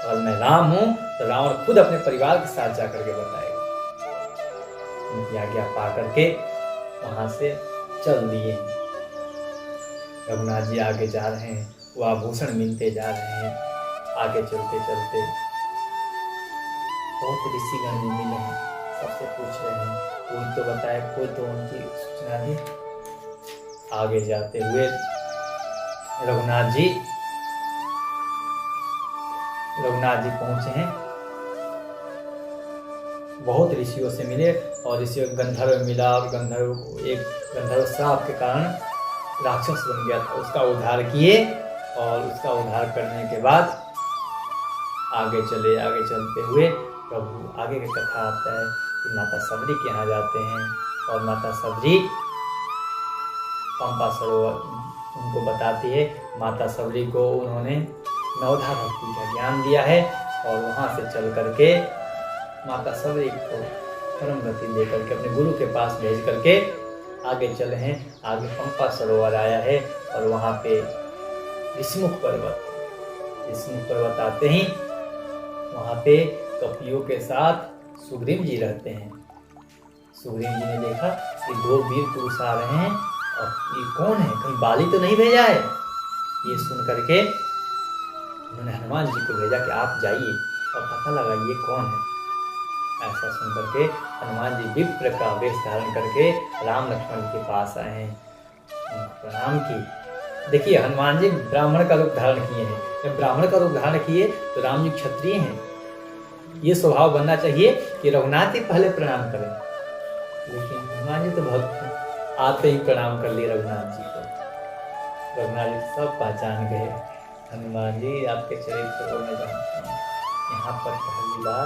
और मैं राम हूं तो रावण खुद अपने परिवार के साथ जाकर के बताएगा। उनकी आज्ञा पा करके वहां से चल दिए। रघुनाथ जी आगे जा रहे हैं, वो आभूषण मिलते जा रहे हैं। आगे चलते चलते बहुत ऋषिगण भी मिले हैं, सबसे पूछ रहे हैं, कोई तो बताए, कोई तो उनकी सूचना दे। आगे जाते हुए रघुनाथ जी पहुंचे हैं। बहुत ऋषियों से मिले और ऋषियों गंधर्व मिला और गंधर्व श्राप के कारण राक्षस बन गया था, उसका उद्धार किए। और उसका उद्धार करने के बाद आगे चलते हुए प्रभु आगे की कथा आता है कि माता सबरी के यहाँ जाते हैं और माता सबरी पंपा सरोवर उनको बताती है। माता सबरी को उन्होंने नवधा भक्ति का ज्ञान दिया है और वहाँ से चल करके माता सबरी को परम गति लेकर के अपने गुरु के पास भेज करके आगे चले हैं। आगे पंपा सरोवर आया है और वहाँ पे ऋषिमुख पर्वत आते ही वहाँ पे कपियों के साथ सुग्रीव जी रहते हैं। सुग्रीव जी ने देखा कि 2 वीर पुरुष आ रहे हैं और ये कौन है, कहीं बाली तो नहीं भेजा है। ये सुन करके उन्होंने हनुमान जी को भेजा कि आप जाइए और पता लगाइए कौन है। ऐसा सुन करके हनुमान जी विप्र का वेश धारण करके राम लक्ष्मण के पास आए हैं, प्रणाम की। देखिए हनुमान जी ब्राह्मण का रूप धारण किए हैं। जब ब्राह्मण का रूप धारण किए तो राम जी क्षत्रिय हैं। ये स्वभाव बनना चाहिए कि रघुनाथ ही पहले प्रणाम करें, लेकिन हनुमान जी तो भक्त हैं, आते ही प्रणाम कर लिए रघुनाथ जी को। रघुनाथ जी सब पहचान गए, हनुमान जी आपके चरित्र को मैं जानता हूँ। यहाँ पर पहली बार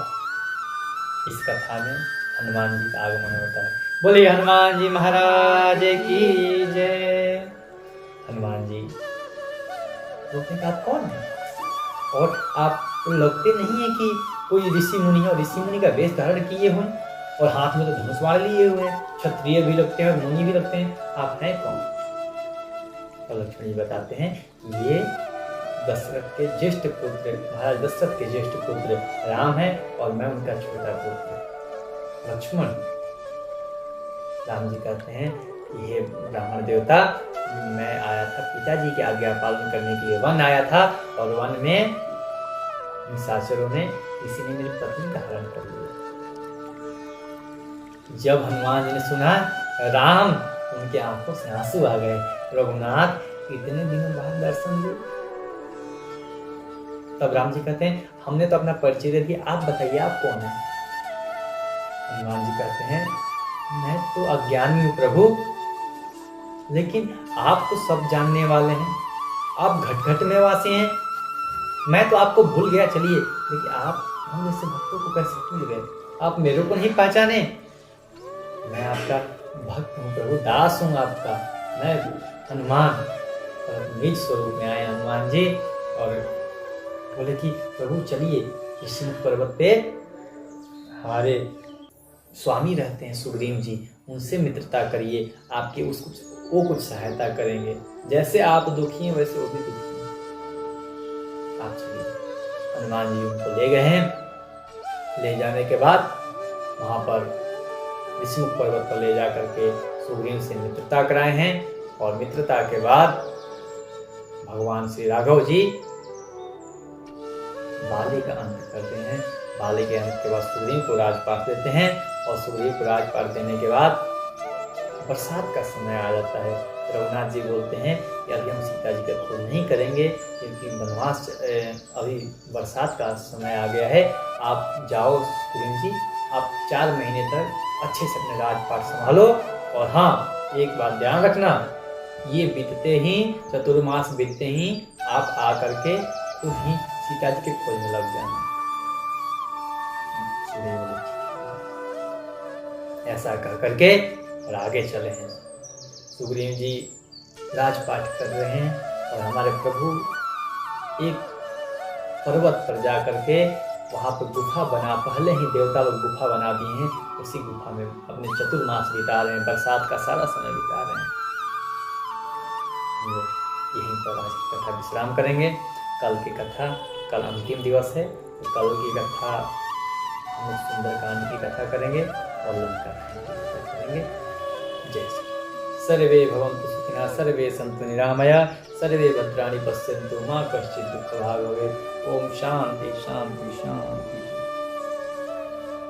इस कथा में हनुमान जी का आगमन होता है। बोले हनुमान जी महाराज की जय। हनुमान जी बोलते कि आप कौन हैं और आप लगते नहीं है कि कोई ऋषि मुनि है और ऋषि मुनि का वेश धारण किए हुए और हाथ में तो धनुष बाण लिए हुए हैं, क्षत्रिय भी लगते हैं और मुनि भी लगते हैं, आप हैं कौन? और लक्ष्मण जी बताते हैं ये दशरथ के ज्येष्ठ पुत्र महाराज दशरथ के ज्येष्ठ पुत्र राम है और मैं उनका छोटा पुत्र लक्ष्मण। राम जी कहते हैं ये ब्राह्मण देवता, मैं आया था पिताजी की आज्ञा पालन करने के लिए, वन आया था और वन में निशाचरों ने किसी ने मेरी पत्नी का हरण कर लिया। जब हनुमान जी ने सुना राम, उनके आंखों से आंसू आ गए, रघुनाथ इतने दिनों बाद दर्शन दिए। तब राम जी कहते हैं हमने तो अपना परिचय दे दिया, आप बताइए आप कौन है? हनुमान जी कहते हैं मैं तो अज्ञानी हूँ प्रभु, लेकिन आप तो सब जानने वाले हैं, आप घट घट में वासी हैं, मैं तो आपको भूल गया चलिए, लेकिन आप हम जैसे भक्तों को कैसे भूल गए? आप मेरे को नहीं पहचाने? मैं आपका भक्त हूँ प्रभु, दास हूँ आपका, मैं हनुमान। और निज स्वरूप में आए हनुमान जी और बोले कि प्रभु चलिए इस पर्वत पे हमारे स्वामी रहते हैं सुग्रीव जी, उनसे मित्रता करिए, आपके वो कुछ सहायता करेंगे, जैसे आप दुखी हैं वैसे वो भी दुखी हैं, आप चलिए। हनुमान जी उनको ले गए हैं, ले जाने के बाद वहां पर विष्णु पर्वत पर ले जा करके सुग्रीव से मित्रता कराए हैं और मित्रता के बाद भगवान श्री राघव जी बाली का अंत करते हैं। बाली के अंत के बाद सुग्रीव को राजपाट देते हैं और सुग्रीव को राजपाट देने के बाद बरसात का समय आ जाता है। रघुनाथ जी बोलते हैं कि अभी हम सीता जी का खोज नहीं करेंगे क्योंकि वनवास अभी बरसात का समय आ गया है, आप जाओ सुग्रीव जी, आप 4 महीने तक अच्छे से अपने राजपाट संभालो। और हाँ, एक बात ध्यान रखना, ये बीतते ही चतुर्मास बीतते ही आप आकर के खुद ही सीता जी के खोज में लग जाना। ऐसा कह करके और आगे चले हैं। सुग्रीव जी राजपाट कर रहे हैं और हमारे प्रभु एक पर्वत पर जा करके वहां पर गुफा बना, पहले ही देवता लोग गुफा बना दिए हैं, उसी गुफा में अपने चतुर्मास बिता रहे हैं, बरसात का सारा समय बिता रहे हैं। यहीं पर आज की कथा विश्राम करेंगे। कल की कथा, कल अंतिम दिवस है, तो कल की कथा हम लोग सुंदरकांड की कथा करेंगे और लंका की कथा करेंगे। जय श्री सर्वे भवन्तु सुखिनः, सर्वे सन्तु निरामया, सर्वे भद्राणि पश्यन्तु मा कश्चित् दुःखभाग् भवेत्। ओम शांति शांति शांति।